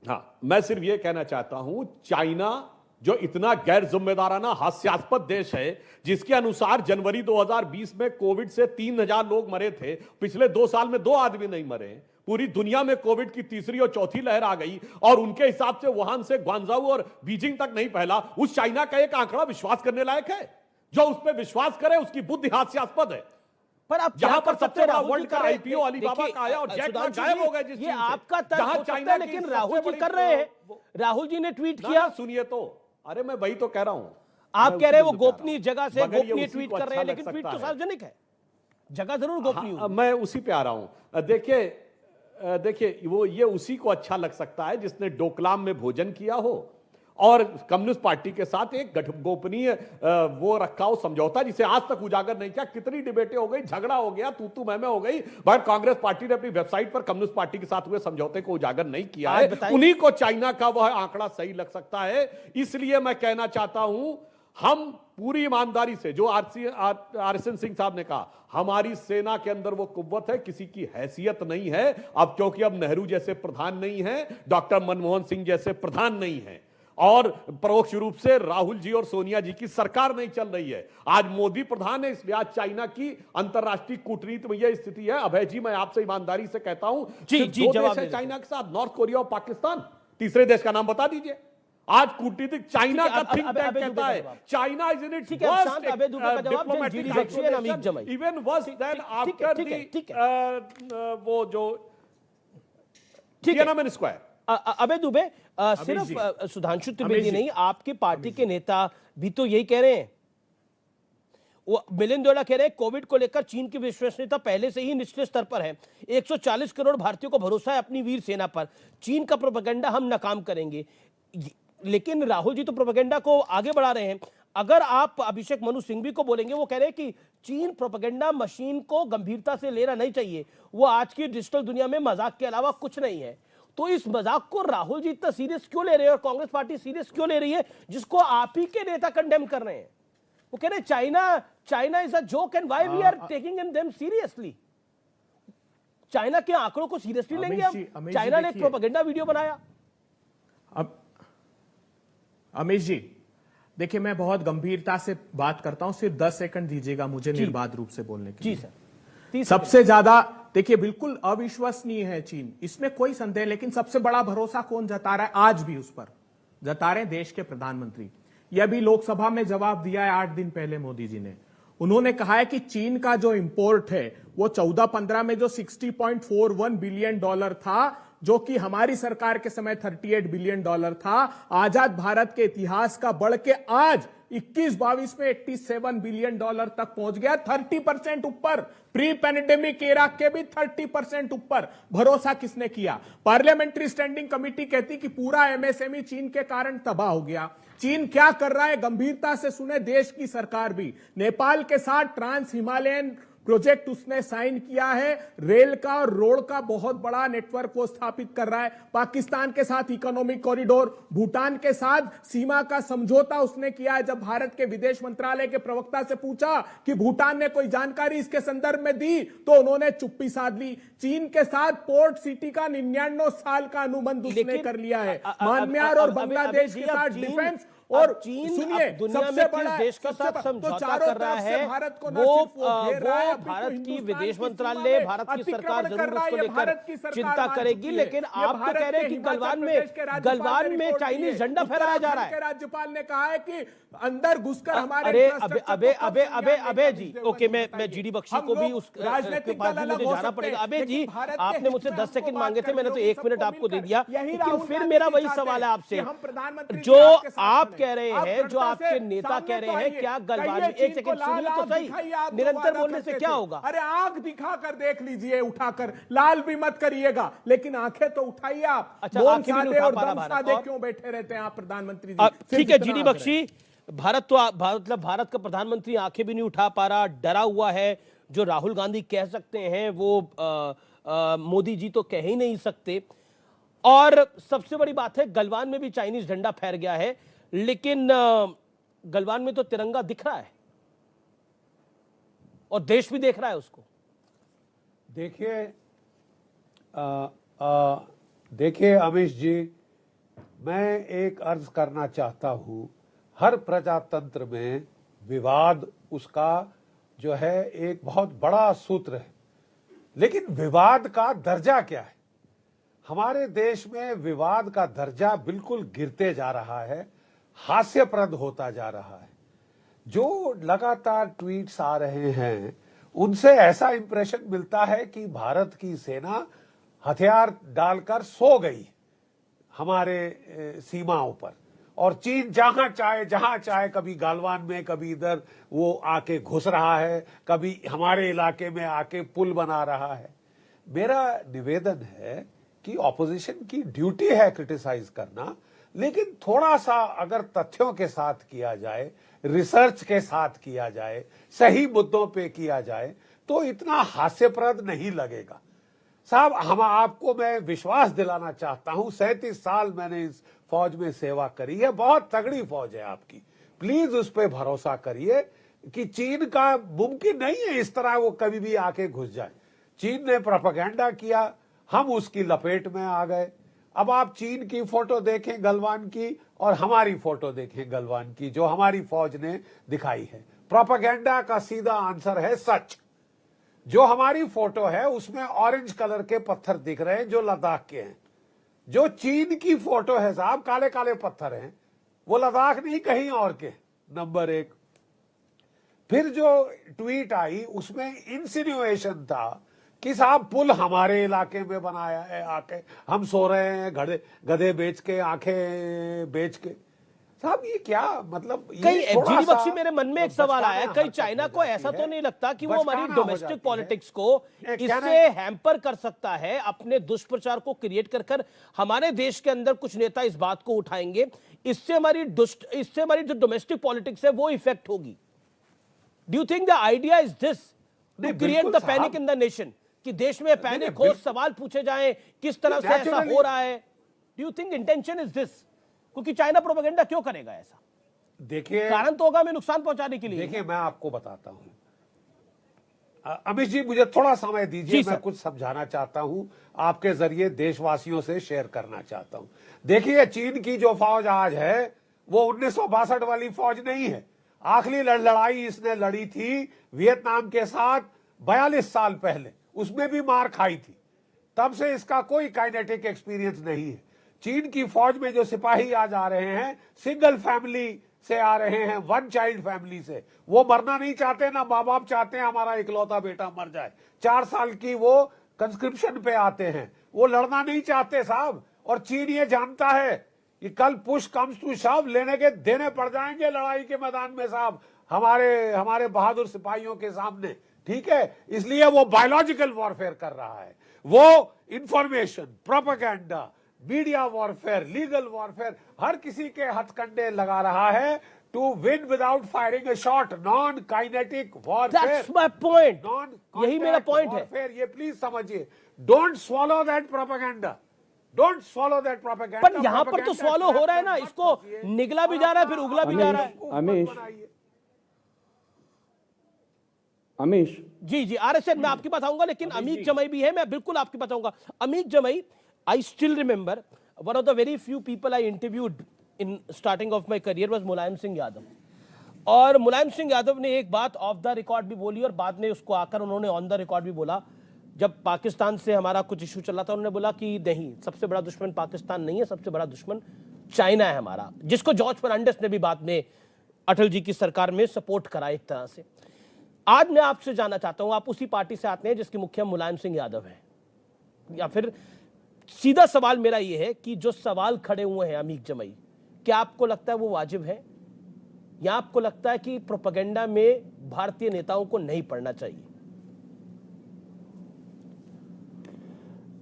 हाँ, मैं सिर्फ यह कहना चाहता हूं, चाइना जो इतना गैर जिम्मेदाराना हास्यास्पद देश है, जिसके अनुसार जनवरी 2020 में कोविड से 3,000 लोग मरे थे, पिछले 2 साल में 2 आदमी नहीं मरे, पूरी दुनिया में कोविड की तीसरी और चौथी लहर आ गई और उनके हिसाब से वुहान से ग्वांगझाऊ और बीजिंग तक नहीं फैला। उस चाइना का एक आंकड़ा विश्वास करने लायक है? जो उस पर विश्वास करे उसकी बुद्धि हास्यास्पद है। पर आप जहां क्या पर कर सकते सबसे हैं? बड़ा राहुल जी वर्ल्ड का कर रहे हैं। आईपीओ अलीबाबा देखिए, का आया और जैक मा सुधांशु गायब जी, हो गए जिस ये चीन से। आपका तर्क जहां हो सकता चाइना है, की लेकिन सबसे राहुल जी बड़ी कर रहे हैं। राहुल जी ने ट्वीट ना, किया। ना, सुनिए तो, अरे मैं वही तो कह रहा हूं। आप मैं कह रहे हैं वो उसी बिंदु पे आ रहा हूं। गोपनीय जगह से मगर ये गोपनीय उसी ट्वीट को कर रहे हैं, अच्छा लेकिन लग ट्वीट तो सकता है। सार्वजनिक है, जगह जरूर गोपनीय हाँ, होगी। मैं उसी पे आ रहा हूं। देखिए वो ये उसी को अच्छा लग सकता है जिसने डोकलाम में भोजन किया हो और कम्युनिस्ट पार्टी के साथ एक गोपनीय वो रखा हो समझौता, जिसे आज तक उजागर नहीं किया। कितनी डिबेटें हो गई, झगड़ा हो गया, तू मैं हो गई, मगर कांग्रेस पार्टी ने अपनी वेबसाइट पर कम्युनिस्ट पार्टी के साथ हुए समझौते को उजागर नहीं किया आज है। बताइए। उन्हीं को चाइना का वह आंकड़ा सही लग सकता है। इसलिए मैं कहना चाहता हूं, हम पूरी ईमानदारी से, जो आरएसएन सिंह साहब ने कहा, हमारी सेना के अंदर वो कुव्वत है, किसी की हैसियत नहीं है अब, क्योंकि अब नेहरू जैसे प्रधान नहीं है, डॉक्टर मनमोहन सिंह जैसे प्रधान नहीं है और परोक्ष रूप से राहुल जी और सोनिया जी की सरकार नहीं चल रही है। आज मोदी प्रधान है, इसलिए आज चाइना की अंतरराष्ट्रीय कूटनीति में यह स्थिति है। अभय जी, मैं आपसे ईमानदारी से कहता हूं, जी, सिर्फ जी, 2 जवाब देश है दे चाइना के साथ, नॉर्थ कोरिया और पाकिस्तान। तीसरे देश का नाम बता दीजिए। आज कूटनीतिक चाइना ठीक है, का थिंक अब टैंक अबे कहता दुबे का है जवाब। चाइना इज इन इट्स ठीक है, अब शांत अबे दुबे का जवाब दें, जीडी बख्शी और अमीर जमाई। इवन वर्स देन आफ्टर ठीक वो जो ठीक है। Tiananmen square. अबे दुबे, सिर्फ सुधांशु त्रिवेदी नहीं, आपकी पार्टी के नेता भी तो यही कह रहे हैं। वो मिलिंद देओला कह रहे हैं कोविड को लेकर चीन की विश्वसनीयता पहले से ही निचले स्तर पर है। 140 करोड़ भारतीयों को भरोसा है अपनी वीर सेना पर। चीन का प्रोपेगेंडा हम नाकाम करेंगे। लेकिन राहुल जी तो प्रोपेगेंडा को आगे बढ़ा रहे हैं। अगर आप अभिषेक मनु सिंघवी को बोलेंगे, वो कह रहे हैं कि चीन प्रोपेगेंडा मशीन को गंभीरता से लेना नहीं चाहिए, वो आज की डिजिटल दुनिया में मजाक के अलावा कुछ नहीं है। तो इस मजाक को राहुल जी इतना सीरियस क्यों ले रहे हैं और कांग्रेस पार्टी सीरियस क्यों ले रही है, जिसको आप ही के नेता कंडेम कर रहे हैं? वो कह रहे हैं China is a joke and why we are taking them seriously. China के आंकड़ों को सीरियसली लेंगे हम? चाइना ने एक प्रोपेगेंडा वीडियो बनाया। अब अमित जी देखिए, मैं बहुत गंभीरता से बात करता हूं, सिर्फ 10 सेकंड दीजिएगा मुझे निर्बाध रूप से बोलने के जी लिए। सर, सबसे ज्यादा देखिए, बिल्कुल अविश्वसनीय है चीन, इसमें कोई संदेह, लेकिन सबसे बड़ा भरोसा कौन जता रहा है आज भी? उस पर जता रहे हैं देश के प्रधानमंत्री। यह भी लोकसभा में जवाब दिया है 8 दिन पहले मोदी जी ने। उन्होंने कहा है कि चीन का जो इंपोर्ट है वो 14-15 में जो $60.41 बिलियन था, जो कि हमारी सरकार के समय $38 बिलियन था, आजाद भारत के इतिहास का बढ़ के आज 21-22 में $87 बिलियन तक पहुंच गया, 30% ऊपर। प्री पैंडेमिक एरा के भी 30% ऊपर। भरोसा किसने किया? पार्लियामेंट्री स्टैंडिंग कमेटी कहती कि पूरा एमएसएमई चीन के कारण तबाह हो गया। चीन क्या कर रहा है, गंभीरता से सुने देश की सरकार भी। नेपाल के साथ ट्रांस हिमालयन प्रोजेक्ट उसने साइन किया है, रेल का और रोड का बहुत बड़ा नेटवर्क वो स्थापित कर रहा है। पाकिस्तान के साथ इकोनॉमिक कॉरिडोर, भूटान के साथ सीमा का समझौता उसने किया है। जब भारत के विदेश मंत्रालय के प्रवक्ता से पूछा कि भूटान ने कोई जानकारी इसके संदर्भ में दी, तो उन्होंने चुप्पी साध ली। चीन के साथ पोर्ट सिटी का 99 साल का अनुबंध उसने कर लिया है। म्यांमार और बांग्लादेश के साथ डिफेंस और चीन सुनिए, अब दुनिया सबसे में किस बड़ा देश के सबसे साथ तो समझौता चारों कर रहा तरफ से है, भारत को न वो सिर्फ वो घेर रहा है, अभी भारत तो की हिंदुस्तान विदेश की सीमा मंत्रालय, में भारत की अतिक्रमण सरकार कर जरूर रहा है, उसको ये लेकर भारत की सरकार चिंता मान करेगी, चुकी है। लेकिन ये आप तो भारत कह रहे के हैं कि हिमाचल गलवान प्रदेश के में राज्यपाल ने रिपोर्ट चाइनीज दी है। झंडा फहराया जा रहा उत्तराखंड के है। राज्यपाल ने कहा है कि अंदर घुसकर हमारे अरे infrastructure को अबे कब अबे संज्ञान अबे लेगा, अबे जी, मुझे ओके, मैं बताइए। जीडी बख्शी हम को भी लोग उस के राजनीतिक पास दल भी अलग मुझे हो जाना सकते पड़ेगा। हैं, अबे जी, लेकिन भारत के आपने हित मुझसे में 10 हमको सेकंड बात मांगे थे, करनी मैंने तो होगी, 1 मिनट सबको आपको दे मिलकर। दिया, यही लेकिन राहुल फिर गांधी मेरा जी वही चाहते सवाल है हैं आपसे, कि हम प्रधानमंत्री जो जी आपके साथ आप खड़े। कह रहे आप हैं, जो दृढ़ता आपके से नेता सामने कह रहे तो हैं, आइए। क्या गलवान में, कहिए एक चीन को सेकंड सुनिए लाल तो आग सही, दिखाइए, आप तो निरंतर वादा बोलने से करते क्या थे। होगा? अरे आग दिखाकर देख लीजिए, उठाकर, लाल भी मत करिएगा, लेकिन आंखें तो उठाइए आप। अच्छा, मौन आंखें भी नहीं साधे उठा और पा रहा दम भारत, साधे और? क्यों बैठे रहते हैं आप प्रधानमंत्री जी? अब सिर्फ ठीक है इतना जीडी आग्रह। बख्शी, मतलब भारत का प्रधानमंत्री आंखें भी नहीं उठा पा रहा, डरा हुआ है। जो राहुल गांधी कह सकते हैं वो मोदी जी तो कह ही नहीं सकते। और सबसे बड़ी बात है, गलवान में भी चाइनीज झंडा फहर गया है, लेकिन गलवान में तो तिरंगा दिख रहा है और देश भी देख रहा है उसको। देखिए अमीश जी, मैं एक अर्ज करना चाहता हूं, हर प्रजातंत्र में विवाद उसका जो है एक बहुत बड़ा सूत्र है, लेकिन विवाद का दर्जा क्या है? हमारे देश में विवाद का दर्जा बिल्कुल गिरते जा रहा है, हास्यप्रद होता जा रहा है। जो लगातार ट्वीट्स आ रहे हैं उनसे ऐसा इंप्रेशन मिलता है कि भारत की सेना हथियार डालकर सो गई हमारे सीमाओं पर, और चीन जहां चाहे कभी गालवान में, कभी इधर वो आके घुस रहा है, कभी हमारे इलाके में आके पुल बना रहा है। मेरा निवेदन है कि ऑपोजिशन की ड्यूटी है क्रिटिसाइज करना, लेकिन थोड़ा सा अगर तथ्यों के साथ किया जाए, रिसर्च के साथ किया जाए, सही मुद्दों पे किया जाए, तो इतना हास्यप्रद नहीं लगेगा। साहब, हम आपको मैं विश्वास दिलाना चाहता हूं, 37 साल मैंने इस फौज में सेवा करी है, बहुत तगड़ी फौज है आपकी। प्लीज उस पर भरोसा करिए कि चीन का मुमकिन नहीं है इस तरह वो कभी भी आके घुस जाए। चीन ने प्रोपेगेंडा किया, हम उसकी लपेट में आ गए। अब आप चीन की फोटो देखें गलवान की और हमारी फोटो देखें गलवान की, जो हमारी फौज ने दिखाई है। प्रोपेगेंडा का सीधा आंसर है सच। जो हमारी फोटो है उसमें ऑरेंज कलर के पत्थर दिख रहे हैं जो लद्दाख के हैं। जो चीन की फोटो है साहब, काले काले पत्थर हैं, वो लद्दाख नहीं कहीं और के। नंबर 1। फिर जो ट्वीट आई उसमें इंसिनुएशन था कि साहब पुल हमारे इलाके में बनाया है, आके हम सो रहे हैं गधे बेच के, आंखें बेच के। साहब ये क्या मतलब? कई जीडी बख्शी, मेरे मन में एक सवाल आया, कई चाइना को ऐसा तो नहीं लगता कि वो हमारी डोमेस्टिक पॉलिटिक्स को इससे हैम्पर कर सकता है, अपने दुष्प्रचार को क्रिएट कर हमारे देश के अंदर कुछ नेता इस बात को उठाएंगे, इससे हमारी जो डोमेस्टिक पॉलिटिक्स है वो इफेक्ट होगी? Do you think the idea is this to create the panic in the nation, कि देश में पैनिक हो, सवाल पूछे जाएं किस तरह से ऐसा हो रहा है? Do you think intention is this? क्योंकि चाइना प्रोपेगेंडा क्यों करेगा ऐसा? देखिए, कारण तो होगा हमें नुकसान पहुंचाने के लिए। देखिए मैं आपको बताता हूं, अमित जी मुझे थोड़ा समय दीजिए, मैं कुछ समझाना चाहता हूं, आपके जरिए देशवासियों से शेयर करना चाहता हूं। देखिए, चीन की जो फौज आज है वो 1962 वाली फौज नहीं है। आखिरी लड़ाई इसने लड़ी थी वियतनाम के साथ 42 साल पहले, उसमें भी मार खाई थी। तब से इसका कोई काइनेटिक एक्सपीरियंस नहीं है। चीन की फौज में जो सिपाही आज आ रहे हैं, सिंगल फैमिली से आ रहे हैं, वन चाइल्ड फैमिली से। वो मरना नहीं चाहते, ना माँ बाप चाहते हैं हमारा इकलौता बेटा मर जाए। 4 साल की वो कंस्क्रिप्शन पे आते हैं, वो लड़ना नहीं चाहते साहब। और चीन ये जानता है कि कल पुश कम्स टू शव, लेने के देने पड़ जाएंगे लड़ाई के मैदान में साहब, हमारे बहादुर सिपाहियों के सामने। ठीक है, इसलिए वो बायोलॉजिकल वॉरफेयर कर रहा है, वो information, propaganda, media warfare, legal warfare, हर किसी के हथकंडे लगा रहा है to win without firing a shot, non kinetic warfare. That's my point, यही मेरा पॉइंट है। ये प्लीज समझिए, don't swallow that propaganda, don't swallow that propaganda. पर यहां पर तो स्वॉलो हो रहा है ना, इसको निगला भी जा रहा है, फिर उगला भी जा रहा है। अमीश जी आरएसएन मैं आपकी बताऊंगा, लेकिन अमीक जमई भी है, मैं बिल्कुल आपकी बताऊंगा। अमीक जमई, I still remember one of the very few people I interviewed in starting of my career was Mulayam Singh Yadav. और मुलायम सिंह यादव ने एक बात ऑफ द रिकॉर्ड भी बोली और बाद में उसको आकर उन्होंने ऑन द रिकॉर्ड भी बोला। जब पाकिस्तान से हमारा कुछ इशू चल रहा था, उन्होंने बोला कि नहीं, सबसे बड़ा दुश्मन पाकिस्तान नहीं है, सबसे बड़ा दुश्मन चाइना है हमारा, जिसको जॉर्ज फर्नांडिस ने भी बाद में अटल जी की सरकार में सपोर्ट करा एक तरह से। आज मैं आपसे जानना चाहता हूं, आप उसी पार्टी से आते हैं जिसके मुखिया मुलायम सिंह यादव हैं, या फिर सीधा सवाल मेरा यह है कि जो सवाल खड़े हुए हैं अमीक जमई, क्या आपको लगता है वो वाजिब है, या आपको लगता है कि प्रोपेगेंडा में भारतीय नेताओं को नहीं पढ़ना चाहिए?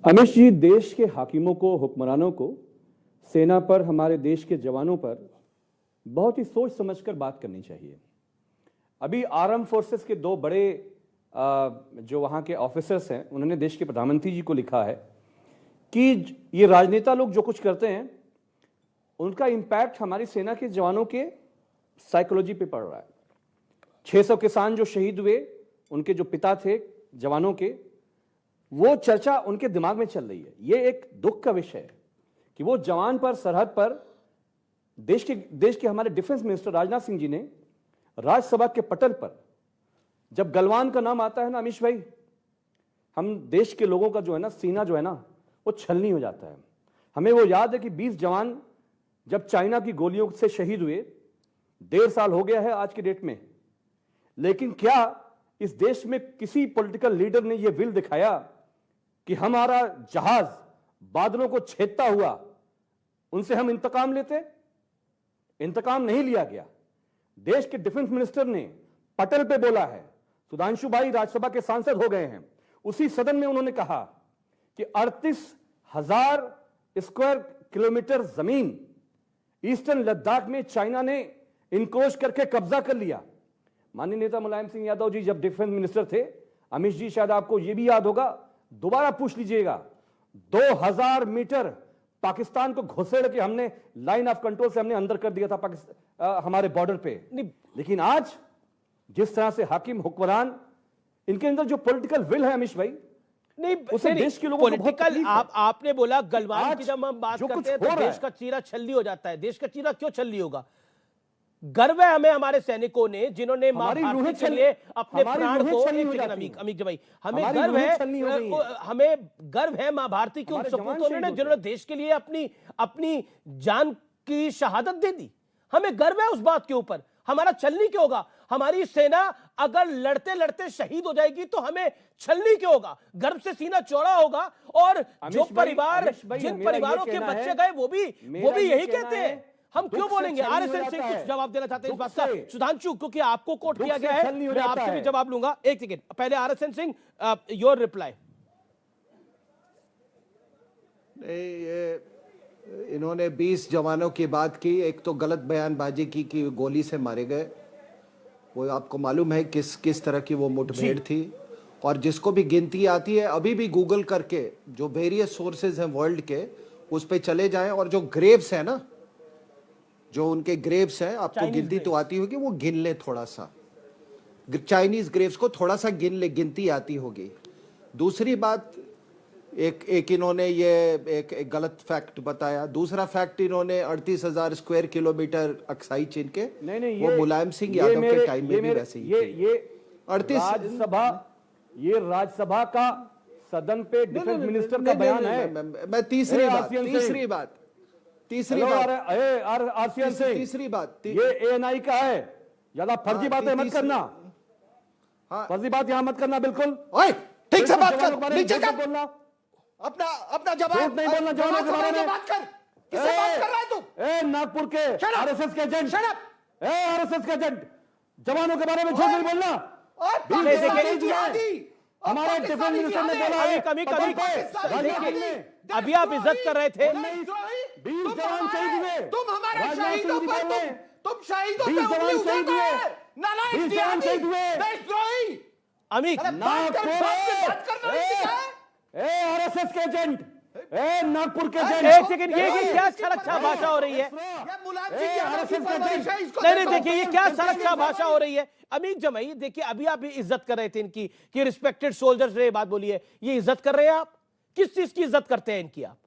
अमित जी, देश के हाकिमों को, हुक्मरानों को, सेना पर, हमारे देश के जवानों पर बहुत ही सोच समझकर बात करनी चाहिए। अभी आर्म फोर्सेस के दो बड़े जो वहाँ के ऑफिसर्स हैं, उन्होंने देश के प्रधानमंत्री जी को लिखा है कि ये राजनेता लोग जो कुछ करते हैं उनका इंपैक्ट हमारी सेना के जवानों के साइकोलॉजी पे पड़ रहा है। 600 किसान जो शहीद हुए, उनके जो पिता थे जवानों के, वो चर्चा उनके दिमाग में चल रही है। ये एक दुख का विषय है कि वो जवान पर, सरहद पर, देश के हमारे डिफेंस मिनिस्टर राजनाथ सिंह जी ने राज्यसभा के पटल पर जब गलवान का नाम आता है ना अमीश भाई, हम देश के लोगों का जो है ना सीना जो है ना वो छलनी हो जाता है। हमें वो याद है कि 20 जवान जब चाइना की गोलियों से शहीद हुए, 1.5 साल हो गया है आज की डेट में, लेकिन क्या इस देश में किसी पॉलिटिकल लीडर ने यह विल दिखाया कि हमारा जहाज बादलों को छेदता हुआ उनसे हम इंतकाम लेते? इंतकाम नहीं लिया गया। देश के डिफेंस मिनिस्टर ने पटल पे बोला है, सुधांशु भाई राज्यसभा के सांसद हो गए हैं, उसी सदन में उन्होंने कहा कि 38,000 स्क्वायर किलोमीटर जमीन ईस्टर्न लद्दाख में चाइना ने इनक्रोच करके कब्जा कर लिया। माननीय नेता मुलायम सिंह यादव जी जब डिफेंस मिनिस्टर थे, अमित जी शायद आपको यह भी याद होगा, दोबारा पूछ लीजिएगा, 2000 मीटर पाकिस्तान को घुसेड़ के हमने लाइन ऑफ कंट्रोल से हमने अंदर कर दिया था पाकिस्तान हमारे बॉर्डर पे। लेकिन आज जिस तरह से हाकिम, हुक्मरान, इनके अंदर जो पॉलिटिकल विल है अमीश भाई, नहीं, उसे देश के लोगों को बहुत पॉलिटिकल, तकलीफ है। आपने बोला गलवान की जब हम बात करते हैं तो हो रहा देश का चीरा छल्ली हो जाता है। देश का चीरा क्यों छल्ली होगा? गर्व है हमें हमारे सैनिकों ने, जिन्होंने मां भारती के लिए अपने प्राण को, अमीक भाई, हमें गर्व है, हमें गर्व है मां भारती के उन सपूतों ने जिन्होंने देश के लिए अपनी जान की शहादत दे दी। हमें गर्व है उस बात के ऊपर। हमारा छलनी क्यों होगा? हमारी सेना अगर लड़ते लड़ते शहीद हो जाएगी तो हमें छलनी क्यों होगा? गर्व से सीना चौड़ा होगा। और जो परिवार, जिन परिवारों के बच्चे गए वो भी यही कहते हैं। हम क्यों बोलेंगे? आरएसएन से कुछ जवाब देना चाहते हैं इस बात का, सुधांशु, क्योंकि आपको कोट किया गया है, मैं आपसे भी जवाब लूंगा। एक सेकेंड, पहले आरएसएन सिंह, योर रिप्लाई। इन्होंने 20 जवानों की बात की, एक तो गलत बयानबाजी की कि गोली से मारे गए। वो आपको मालूम है किस तरह की वो मुठभेड़ थी। और जिसको भी गिनती आती है, अभी भी गूगल करके जो वेरियस सोर्सेज हैं वर्ल्ड के, उस पे चले जाएं, और जो ग्रेव्स है ना, जो उनके ग्रेव्स हैं, आपको गिनती तो आती होगी, वो गिन ले थोड़ा सा, चाइनीज ग्रेव्स को थोड़ा सा गिन ले, गिनती आती होगी। दूसरी बात, एक इन्होंने ये एक गलत फैक्ट बताया। दूसरा फैक्ट, इन्होंने 38,000 स्क्वायर किलोमीटर अक्साई चीन के, नहीं, वो मुलायम सिंह यादव के टाइम में भी वैसे ही ये 38 ये राज्यसभा का सदन पे डिफेंस मिनिस्टर का बयान है। मैं तीसरी बात, ये एएनआई का है, ज्यादा फर्जी बातें मत करना। फर्जी बात यहां मत करना, बिल्कुल ठीक से बात कर, नीचे कर, बोलना, अपना जवाब नहीं बोलना जवानों के बारे में। बात कर, किससे बात कर रहा है तू? नागपुर के आरएसएस के एजेंट, आरएसएस के एजेंट, जवानों के बारे में झूठ नहीं बोलना। हमारे डिफेंस मिनिस्टर ने बोला है, अभी आप इज्जत कर रहे थे। 20 जवान शहीद हुए, तुम हमारे शहीदों पर, तुम शहीदों पे जवान उंगली शहीद उठाते हुए, हैं। नालायक 20 जवान शहीद हुए। देशद्रोही। अमीक, आरएसएस के एजेंट, नागपुर के एजेंट। एक सेकंड, ये क्या सरक्षा भाषा हो रही है? नहीं, देखिए ये क्या सरक्षा भाषा हो रही है। अमीक जमई, देखिए अभी आप इज्जत कर रहे थे इनकी कि रिस्पेक्टेड सोल्जर्स ने बात बोली है, ये इज्जत कर रहे हैं आप? किस चीज की इज्जत करते हैं इनकी आप?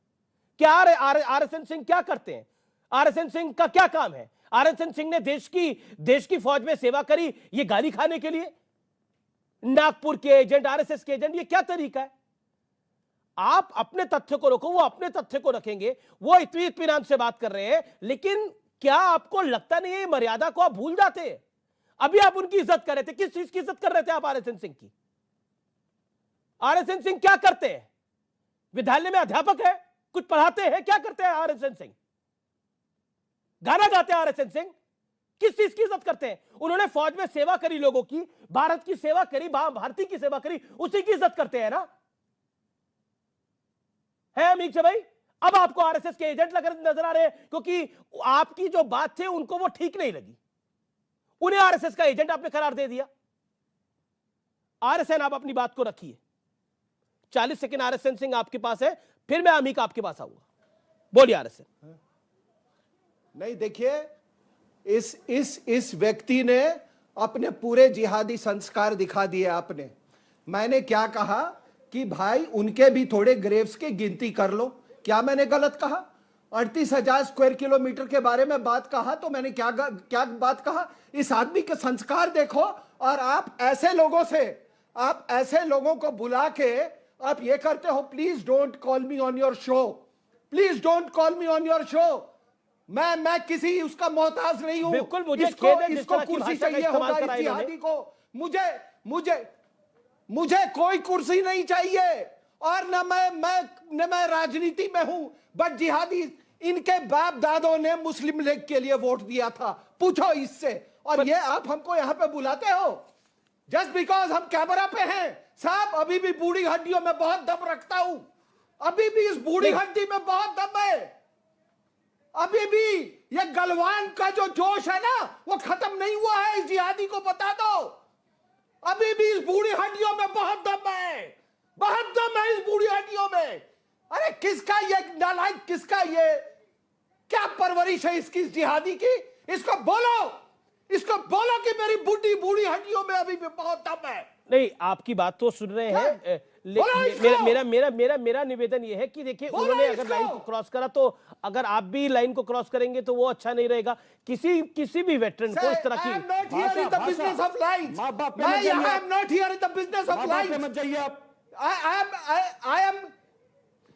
क्या आरएसएन सिंह क्या करते हैं? आरएसएन सिंह का क्या काम है? आरएसएन सिंह ने देश की फौज में सेवा करी, ये गाली खाने के लिए? नागपुर के एजेंट, आरएसएस के एजेंट, ये क्या तरीका है? आप अपने तथ्य को रखो, वो अपने तथ्य को रखेंगे। वो इतनी इत्मीनान से बात कर रहे हैं, लेकिन क्या आपको लगता नहीं है मर्यादा को आप भूल जाते हैं? अभी आप उनकी इज्जत कर रहे थे, किस चीज की इज्जत कर रहे थे आप आरएसएन सिंह की? आरएसएन सिंह क्या करते हैं? विद्यालय में अध्यापक है, कुछ पढ़ाते हैं, क्या करते हैं आरएसएन सिंह? गाना गाते हैं आरएसएन सिंह? किस चीज की इज्जत करते हैं? उन्होंने फौज में सेवा करी, लोगों की, भारत की सेवा करी, भारती की सेवा करी, उसी की इज्जत करते हैं ना? है अमीक भाई? अब आपको आरएसएस के एजेंट नजर आ रहे हैं, क्योंकि आपकी जो बात थी उनको वो ठीक नहीं लगी, उन्हें आरएसएस का एजेंट आपने करार दे दिया। आरएसएन, आप अपनी बात को रखिए। 40 सेकंड आरएसएन सिंह आपके पास है, फिर मैं अमीक आपके पास आऊंगा। बोलिए आरएसएन। नहीं, देखिए, इस व्यक्ति ने अपने पूरे जिहादी संस्कार दिखा दिए आपने। मैंने क्या कहा कि भाई उनके भी थोड़े ग्रेव्स की गिनती कर लो। क्या मैंने गलत कहा? 38,000 स्क्वायर किलोमीटर के बारे में बात कहा तो मैंने क्या बात कहा? इस आदमी के संस्कार देखो। और आप ऐसे लोगों को बुला के आप ये करते हो, please don't call me on your show, please don't call me on your show. मैं किसी उसका मोहताज नहीं हूं। बिल्कुल, मुझे खेद है जिस इसको तरह की कुर्सी भाषा का चाहिए इस्तेमाल होगा करा इस इन्होंने। जिहादी को। मुझे कोई कुर्सी नहीं चाहिए, और न मैं राजनीति में हूं। बट जिहादी, इनके बाप दादों ने मुस्लिम लीग के लिए वोट दिया था, पूछो इससे। और ये आप हमको यहां पे बुलाते हो जस्ट बिकॉज हम कैमरा पे हैं। साहब, अभी भी बूढ़ी हड्डियों में बहुत दम रखता हूं, अभी भी इस बूढ़ी हड्डी में बहुत दम है। अभी भी ये गलवान का जो जोश है ना, वो खत्म नहीं हुआ है। इस जिहादी को बता दो, अभी भी इस बूढ़ी हड्डियों में बहुत दम है, बहुत दम है इस बूढ़ी हड्डियों में। अरे किसका ये नालायक, किसका ये क्या परवरिश है इसकी, इस जिहादी की? इसको बोलो कि मेरी बूढ़ी हड्डियों में अभी भी बहुत दम है। नहीं, आपकी बात तो सुन रहे हैं, मेरा निवेदन यह है कि देखिए, उन्होंने अगर लाइन को क्रॉस करा, तो अगर आप भी लाइन को क्रॉस करेंगे तो वो अच्छा नहीं रहेगा। किसी भी वेटरन को इस तरह की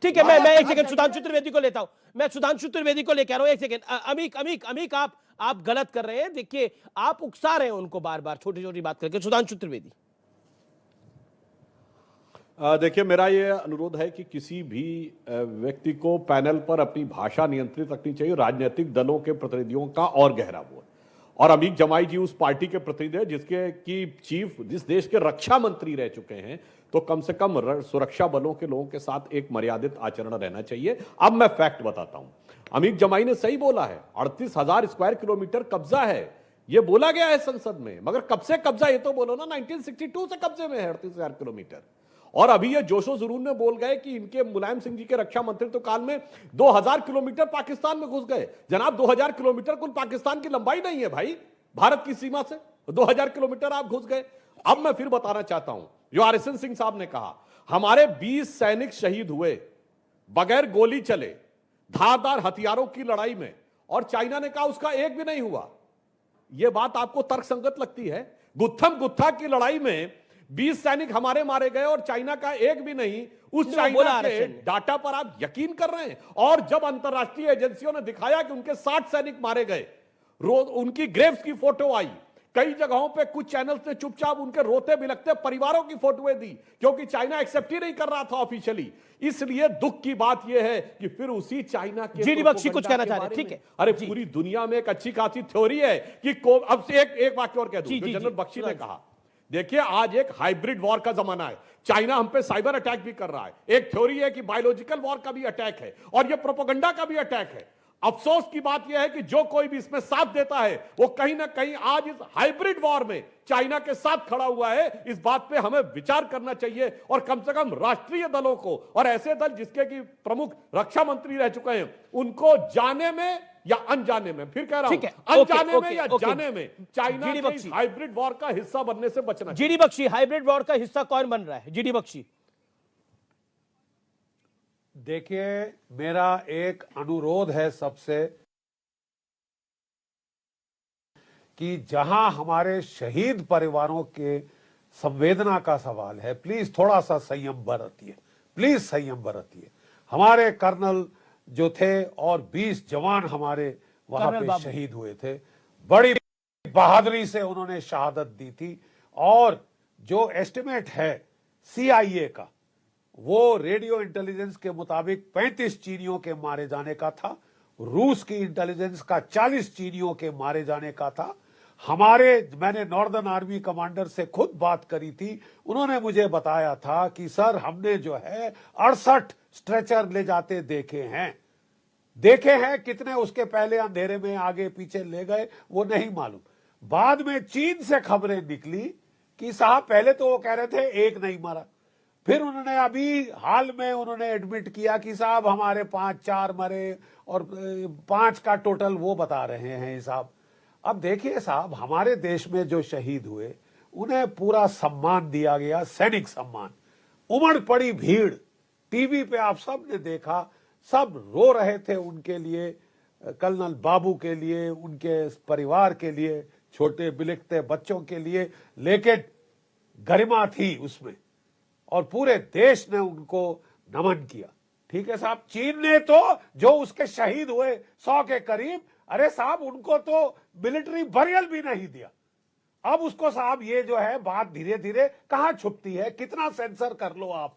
ठीक है, मैं एक सेकंड सुधांशु त्रिवेदी को लेता हूं, मैं सुधांशु त्रिवेदी को लेकर आ रहा हूं। एक सेकंड, अमीक आप गलत कर रहे हैं। देखिए, आप उकसा रहे हैं उनको बार बार छोटी बात करके। सुधांशु त्रिवेदी, देखिए, मेरा ये अनुरोध है कि किसी भी व्यक्ति को पैनल पर अपनी भाषा नियंत्रित रखनी चाहिए। राजनीतिक दलों के प्रतिनिधियों का और गहरा वो है, और अमीक जमाई जी उस पार्टी के प्रतिनिधि है जिसके की चीफ जिस देश के रक्षा मंत्री रह चुके हैं, तो कम से कम सुरक्षा बलों के लोगों के साथ एक मर्यादित आचरण रहना चाहिए। अब मैं फैक्ट बताता हूं, अमीक जमाई ने सही बोला है, 38,000 स्क्वायर किलोमीटर कब्जा है, ये बोला गया है संसद में, मगर कब से कब्जा ये तो बोलो ना। 1962 से कब्जे में है 38,000 किलोमीटर। और अभी ये जोशो जुनून में बोल गए कि इनके मुलायम सिंह जी के रक्षा मंत्रित्व काल में 2000 किलोमीटर पाकिस्तान में घुस गए। जनाब, 2000 किलोमीटर कुल पाकिस्तान की लंबाई नहीं है भाई, भारत की सीमा से 2000 किलोमीटर आप घुस गए। अब मैं फिर बताना चाहता हूं, जो आरएसएन सिंह साहब ने कहा, हमारे 20 सैनिक शहीद हुए बगैर गोली चले, धारदार हथियारों की लड़ाई में, और चाइना ने कहा उसका एक भी नहीं हुआ। यह बात आपको तर्कसंगत लगती है? गुत्थम गुत्था की लड़ाई में 20 सैनिक हमारे मारे गए और चाइना का एक भी नहीं। उस चाइना के डाटा पर आप यकीन कर रहे हैं? और जब अंतरराष्ट्रीय एजेंसियों ने दिखाया कि उनके 60 सैनिक मारे गए, उनकी ग्रेव्स की फोटो आई, कई जगहों पे कुछ चैनल्स ने चुपचाप उनके रोते बिलखते परिवारों की फोटोएं दी, क्योंकि चाइना एक्सेप्ट ही नहीं कर रहा था ऑफिशियली। इसलिए दुख की बात यह है कि फिर उसी चाइना के जीडी बख्शी कुछ कहना चाह रहे हैं, ठीक है? अरे पूरी दुनिया में एक अच्छी खासी थ्योरी है कि अब से एक वाक्य और कह दूं, जनरल बख्शी ने कहा, देखिए आज एक हाइब्रिड वॉर का जमाना है, चाइना हम पे साइबर अटैक भी कर रहा है। एक थ्योरी है कि बायोलॉजिकल वॉर का भी अटैक है, और ये प्रोपेगेंडा का भी अटैक है। अफसोस की बात यह है कि जो कोई भी इसमें साथ देता है, वो कहीं ना कहीं आज इस हाइब्रिड वॉर में चाइना के साथ खड़ा हुआ है। इस बात पे हमें विचार करना चाहिए, और कम से कम राष्ट्रीय दलों को, और ऐसे दल जिसके की प्रमुख रक्षा मंत्री रह चुके हैं, उनको जाने में या अनजाने में, फिर कह रहा हूं, अनजाने में या जाने में, चाइना के इस हाइब्रिड वॉर का हिस्सा बनने से बचना। जीडी बख्शी, हाइब्रिड वॉर का हिस्सा कौन बन रहा है? जीडी बख्शी, देखिए, मेरा एक अनुरोध है सबसे कि जहां हमारे शहीद परिवारों के संवेदना का सवाल है, प्लीज थोड़ा सा संयम बरतिए, प्लीज संयम बरतिए। हमारे कर्नल जो थे और 20 जवान हमारे वहां कर्नल पे बाबू। शहीद हुए थे, बड़ी बहादुरी से उन्होंने शहादत दी थी। और जो एस्टिमेट है CIA का, वो रेडियो इंटेलिजेंस के मुताबिक 35 चीनियों के मारे जाने का था, रूस की इंटेलिजेंस का 40 चीनियों के मारे जाने का था। मैंने नॉर्दर्न आर्मी कमांडर से खुद बात करी थी, उन्होंने मुझे बताया था कि सर हमने जो है 68 स्ट्रेचर ले जाते देखे हैं। कितने उसके पहले अंधेरे में आगे पीछे ले गए वो नहीं मालूम। बाद में चीन से खबरें निकली कि साहब पहले तो वो कह रहे थे एक नहीं मरा, फिर उन्होंने अभी हाल में उन्होंने एडमिट किया कि साहब हमारे 5-4 मरे और 5 का टोटल वो बता रहे हैं हिसाब। अब देखिए साहब, हमारे देश में जो शहीद हुए उन्हें पूरा सम्मान दिया गया, सैनिक सम्मान। उमड़ पड़ी भीड़, टीवी पे आप सब ने देखा, सब रो रहे थे उनके लिए, कर्नल बाबू के लिए, उनके परिवार के लिए, छोटे बिलखते बच्चों के लिए, लेकिन गरिमा थी उसमें और पूरे देश ने उनको नमन किया। ठीक है साहब, चीन ने तो जो उसके शहीद हुए 100 के करीब, अरे साहब उनको तो मिलिट्री बरियल भी नहीं दिया। अब उसको साहब ये जो है बात धीरे धीरे कहां छुपती है, कितना सेंसर कर लो आप,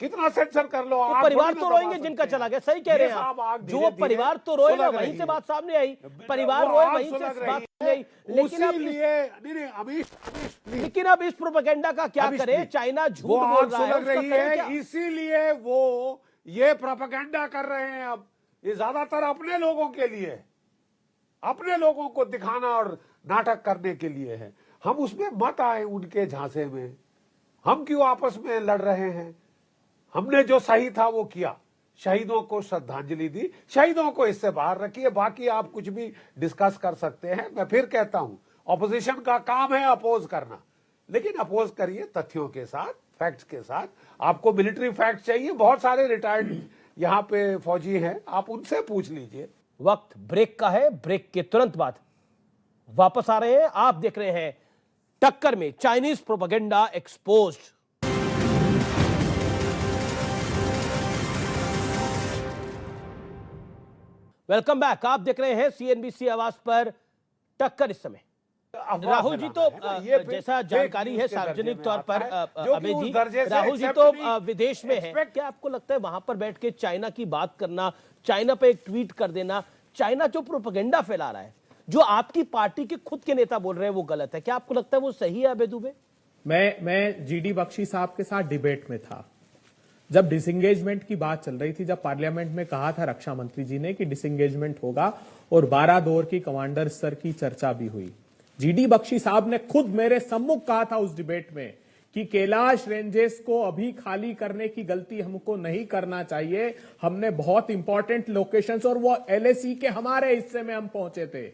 कितना सेंसर कर लो आप, परिवार थोड़ी तो ना रोएंगे दबा जिनका सकते चला हैं। गया, सही कह रहे ये हैं साहब आप। आग जो धीरे-धीरे परिवार तो रोए ना, सुलग वहीं रही से है। बात सामने आई, परिवार वो रोए आग वहीं से सुलग बात रही सामने आई। है। लेकिन अब नहीं अमीश please। लेकिन अब इस प्रोपेगेंडा का क्या अभी करें? please। चाइना झूठ वो बोल आग रहा है, सुलग उसका रही करें क्या? है, इसीलिए वो ये प्रोपेगेंडा कर रहे हैं। अब ये ज्यादातर अपने लोगों के लिए है, अपने लोगों को दिखाना और नाटक करने के लिए है। हम उसमें मत आए उनके झांसे में, हम क्यों आपस में लड़ रहे हैं? हमने जो सही था वो किया, शहीदों को श्रद्धांजलि दी, शहीदों को इससे बाहर रखिए, बाकी आप कुछ भी डिस्कस कर सकते हैं। मैं फिर कहता हूं, ऑपोजिशन का काम है अपोज करना, लेकिन अपोज करिए तथ्यों के साथ, फैक्ट्स के साथ। आपको मिलिट्री फैक्ट चाहिए, बहुत सारे रिटायर्ड यहाँ पे फौजी हैं, आप उनसे पूछ लीजिए। वक्त ब्रेक का है, ब्रेक के तुरंत बाद वापस आ रहे हैं। आप देख रहे हैं टक्कर में Chinese propaganda exposed. Welcome back. आप देख रहे हैं CNBC आवाज पर टक्कर। इस समय राहुल जी तो जैसा जानकारी है सार्वजनिक तौर पर, अभय जी, राहुल जी तो विदेश में है। क्या आपको लगता है वहां पर बैठ के चाइना की बात करना, चाइना पे एक ट्वीट कर देना, चाइना जो प्रोपेगेंडा फैला रहा है, जो आपकी पार्टी के खुद के नेता बोल रहे हैं वो गलत है? क्या आपको लगता है वो सही है अभय दुबे? मैं GD बख्शी साहब के साथ डिबेट में था जब डिसंगेजमेंट की बात चल रही थी, जब पार्लियामेंट में कहा था रक्षा मंत्री जी ने कि डिसंगेजमेंट होगा, और 12 दौर की कमांडर स्तर की चर्चा भी हुई। GD बख्शी साहब ने खुद मेरे सम्मुख कहा था उस डिबेट में कि कैलाश रेंजेस को अभी खाली करने की गलती हमको नहीं करना चाहिए। हमने बहुत इंपॉर्टेंट लोकेशंस, और वो LAC के हमारे हिस्से में हम पहुंचे थे,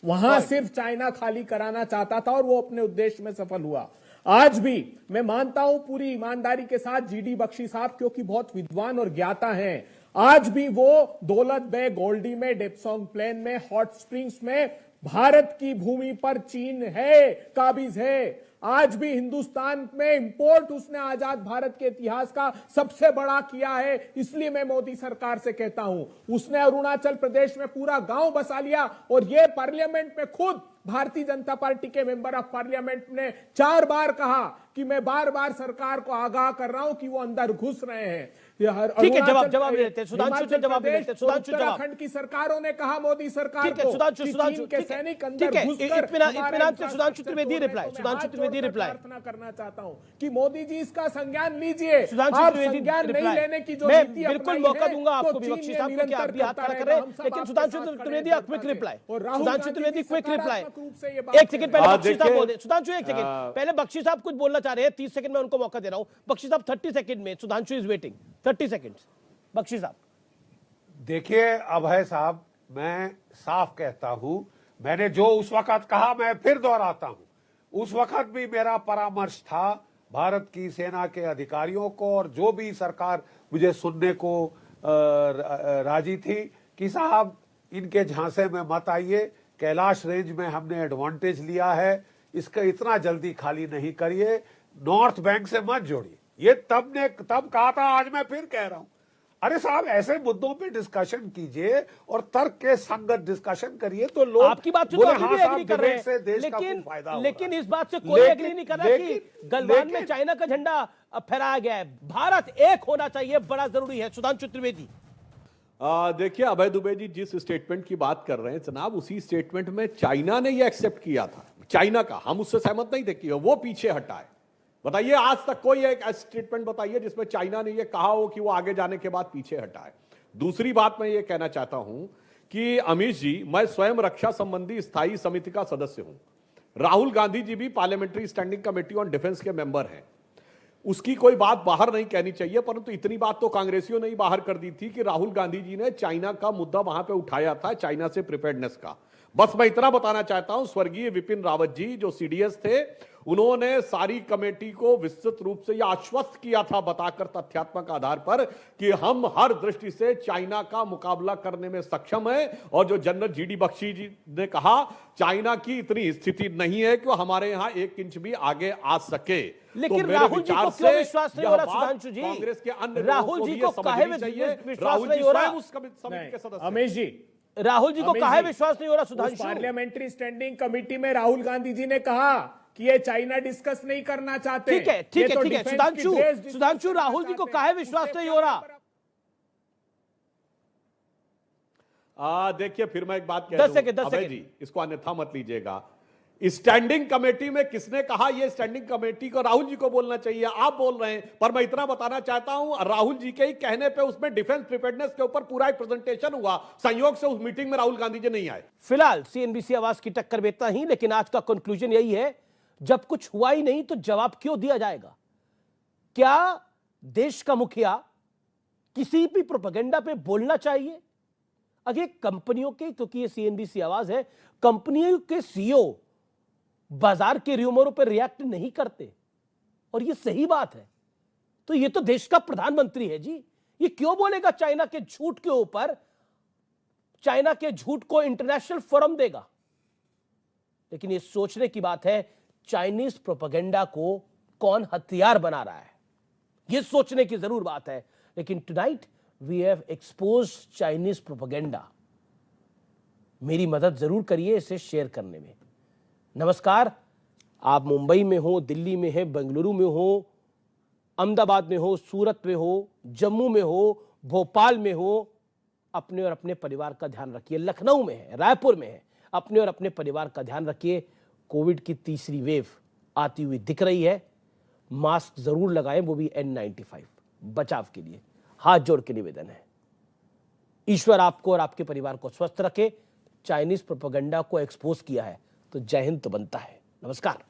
वहां सिर्फ चाइना खाली कराना चाहता था और वो अपने उद्देश्य में सफल हुआ। आज भी मैं मानता हूं पूरी ईमानदारी के साथ GD बख्शी साहब, क्योंकि बहुत विद्वान और ज्ञाता हैं, आज भी वो दौलत बे गोल्डी में, डेप्सोंग प्लेन में, हॉट स्प्रिंग्स में भारत की भूमि पर चीन है, काबिज है। आज भी हिंदुस्तान में इंपोर्ट उसने आजाद भारत के इतिहास का सबसे बड़ा किया है। इसलिए मैं मोदी सरकार से कहता हूं, उसने अरुणाचल प्रदेश में पूरा गांव बसा लिया, और ये पार्लियामेंट में खुद भारतीय जनता पार्टी के मेंबर ऑफ पार्लियामेंट ने 4 बार कहा कि मैं बार बार सरकार को आगाह कर रहा हूं कि वो अंदर घुस रहे हैं। ठीक है, जवाब लेते हैं। सुधांशु से जवाब लेते हैं। सुधांशु, जवाब। उत्तराखंड की सरकारों ने कहा मोदी सरकार ठीक है, को सुधांशु, कि सुधांशु, चीन के ठीक है, सैनिक ठीक अंदर है, घुसकर इत्मीनान से सुधांशु त्रिवेदी हमारे रिप्लाई, तो मैं सुधांशु हाथ त्रिवेदी जोड़कर रिप्लाई। प्रार्थना करना चाहता हूं कि मोदी जी इसका संज्ञान लीजिए। सुधांशु आप त्रिवेदी संज्ञान नहीं रिप्लाई। लेने की जो मैं नीति बिल्कुल अपनाई मौका है, दूंगा आपको तो भी, चीन बख्शी ये साहब को, कि आप भी हाथ निरंतर खड़ा करता करें, रहेगा। हम सब लेकिन आपके सुधांशु साथ खड़े त्रिवेदी हैं, आप क्विक रिप्लाई। और राहुल सुधांशु गांधी त्रिवेदी जी क्विक रिप्लाई। सकारात्मक रूप से ये बात एक सेकंड पहले बख्शी साहब देखिए, बोल रहे। सुधांशु एक सेकंड पहले, बख्शी साहब कुछ बोलना चाह रहे हैं, 30 सेकंड में उनको मौका दे रहा हूं। बख्शी साहब 30 सेकंड में, Sudhanshu is waiting 30 second. Bakshi साहब देखिए अभय साहब, मैं साफ कहता हूं, मैंने जो उस वक्त कहा मैं फिर दोहराता हूं। उस वक्त भी मेरा परामर्श था भारत की सेना के अधिकारियों को, और जो भी सरकार मुझे सुनने को राजी थी, कि साहब इनके झांसे में मत आइए, कैलाश रेंज में हमने एडवांटेज लिया है, इसका इतना जल्दी खाली नहीं करिए, नॉर्थ बैंक से मत जोड़िए। ये तब कहा था, आज मैं फिर कह रहा हूं। अरे साहब, ऐसे मुद्दों पे डिस्कशन कीजिए और तर्क के संगत डिस्कशन करिए तो लोग आपकी बात से तो बोले, अभी हाँ भी साहब, एग्री कर रहे डिबेट से हैं, देश का कुछ फायदा होगा। लेकिन इस बात से कोई एग्री नहीं कर रहा कि गलवान में चाइना का झंडा फहराया गया है। भारत एक होना चाहिए, बड़ा जरूरी है। सुधांशु त्रिवेदी। देखिए, अभय दुबे जी जिस स्टेटमेंट की बात कर रहे हैं जनाब, उसी स्टेटमेंट में चाइना ने ये एक्सेप्ट किया था। चाइना का हम उससे सहमत नहीं थे कि वो पीछे हटा है। बताइए, आज तक कोई एक स्टेटमेंट बताइए जिसमें चाइना ने ये कहा हो कि वो आगे जाने के बाद पीछे हटा है। दूसरी बात मैं ये कहना चाहता हूं कि अमित जी, मैं स्वयं रक्षा संबंधी स्थायी समिति का सदस्य हूं। राहुल गांधी जी भी parliamentary standing committee on defence के मेंबर हैं। उसकी कोई बात बाहर नहीं कहनी चाहिए, परंतु इतनी बात तो कांग्रेसियों ने ही बाहर कर दी थी कि राहुल गांधी जी ने चाइना का मुद्दा वहां पे उठाया था, चाइना से प्रिपेयर्डनेस का। बस मैं इतना बताना चाहता हूं, स्वर्गीय विपिन रावत जी जो सीडीएस थे, उन्होंने सारी कमेटी को विस्तृत रूप से यह आश्वस्त किया था, बताकर तथ्यात्मक आधार पर, कि हम हर दृष्टि से चाइना का मुकाबला करने में सक्षम है। और जो जनरल जीडी बख्शी जी ने कहा, चाइना की इतनी स्थिति नहीं है कि वो हमारे यहां 1 इंच भी आगे आ सके। लेकिन तो राहुल जी को क्यों विश्वास नहीं हो रहा? सुधांशु जी, कांग्रेस के अन्य राहुल जी को काहे विश्वास नहीं हो रहा? उस समिति के सदस्य। अमित जी, राहुल जी को काहे विश्वास नहीं हो रहा? उस सुधांशु, पार्लियामेंट्री स्टैंडिंग कमेटी में राहुल गांधी जी ने कहा कि ये चाइना डिस्कस नहीं करना चाहते। ठीक है, ठीक है, ठीक है। सुधांशु, राहुल जी को काहे विश्वास नहीं हो रहा? देखिए, फिर मैं एक बात कह 10 सेकंड, 10 अभय सेकंड। जी, इसको अन्यथा मत लीजिएगा। स्टैंडिंग कमेटी में किसने कहा? ये स्टैंडिंग कमेटी को राहुल जी को बोलना चाहिए, आप बोल रहे हैं। पर मैं इतना बताना चाहता हूं, राहुल जी के ही कहने पे उसमें डिफेंस प्रिपेयर्डनेस के ऊपर पूरा एक प्रेजेंटेशन हुआ। संयोग से उस मीटिंग में राहुल गांधी जी नहीं आए। फिलहाल सीएनबीसी आवाज की टक्कर में इतना ही, लेकिन आज का कंक्लूजन यही है, जब कुछ हुआ ही नहीं तो जवाब क्यों दिया जाएगा? क्या देश का मुखिया किसी भी प्रोपेगेंडा पे बोलना चाहिए? अगर कंपनियों के, क्योंकि ये सीएनबीसी आवाज है, कंपनियों के सीईओ बाजार के र्यूमरों पर रिएक्ट नहीं करते, और ये सही बात है, तो ये तो देश का प्रधानमंत्री है जी, ये क्यों बोलेगा चाइना के झूठ के ऊपर? चाइना के झूठ को इंटरनेशनल फोरम देगा। लेकिन ये सोचने की बात है, चाइनीज प्रोपेगेंडा को कौन हथियार बना रहा है, ये सोचने की जरूर बात है। लेकिन tonight we have expose Chinese propaganda. मेरी मदद जरूर करिए इसे शेयर करने में। नमस्कार, आप मुंबई में हो, दिल्ली में है, बेंगलुरु में हो, अहमदाबाद में हो, सूरत में हो, जम्मू में हो, भोपाल में हो, अपने और अपने परिवार का ध्यान रखिए। लखनऊ में है, रायपुर में है, अपने और अपने परिवार का ध्यान रखिए। कोविड की तीसरी वेव आती हुई दिख रही है, मास्क जरूर लगाएं, वो भी N95 बचाव के लिए। हाथ जोड़ के निवेदन है, ईश्वर आपको और आपके परिवार को स्वस्थ रखे। चाइनीज प्रोपेगेंडा को एक्सपोज किया है तो जय हिंद तो बनता है। नमस्कार।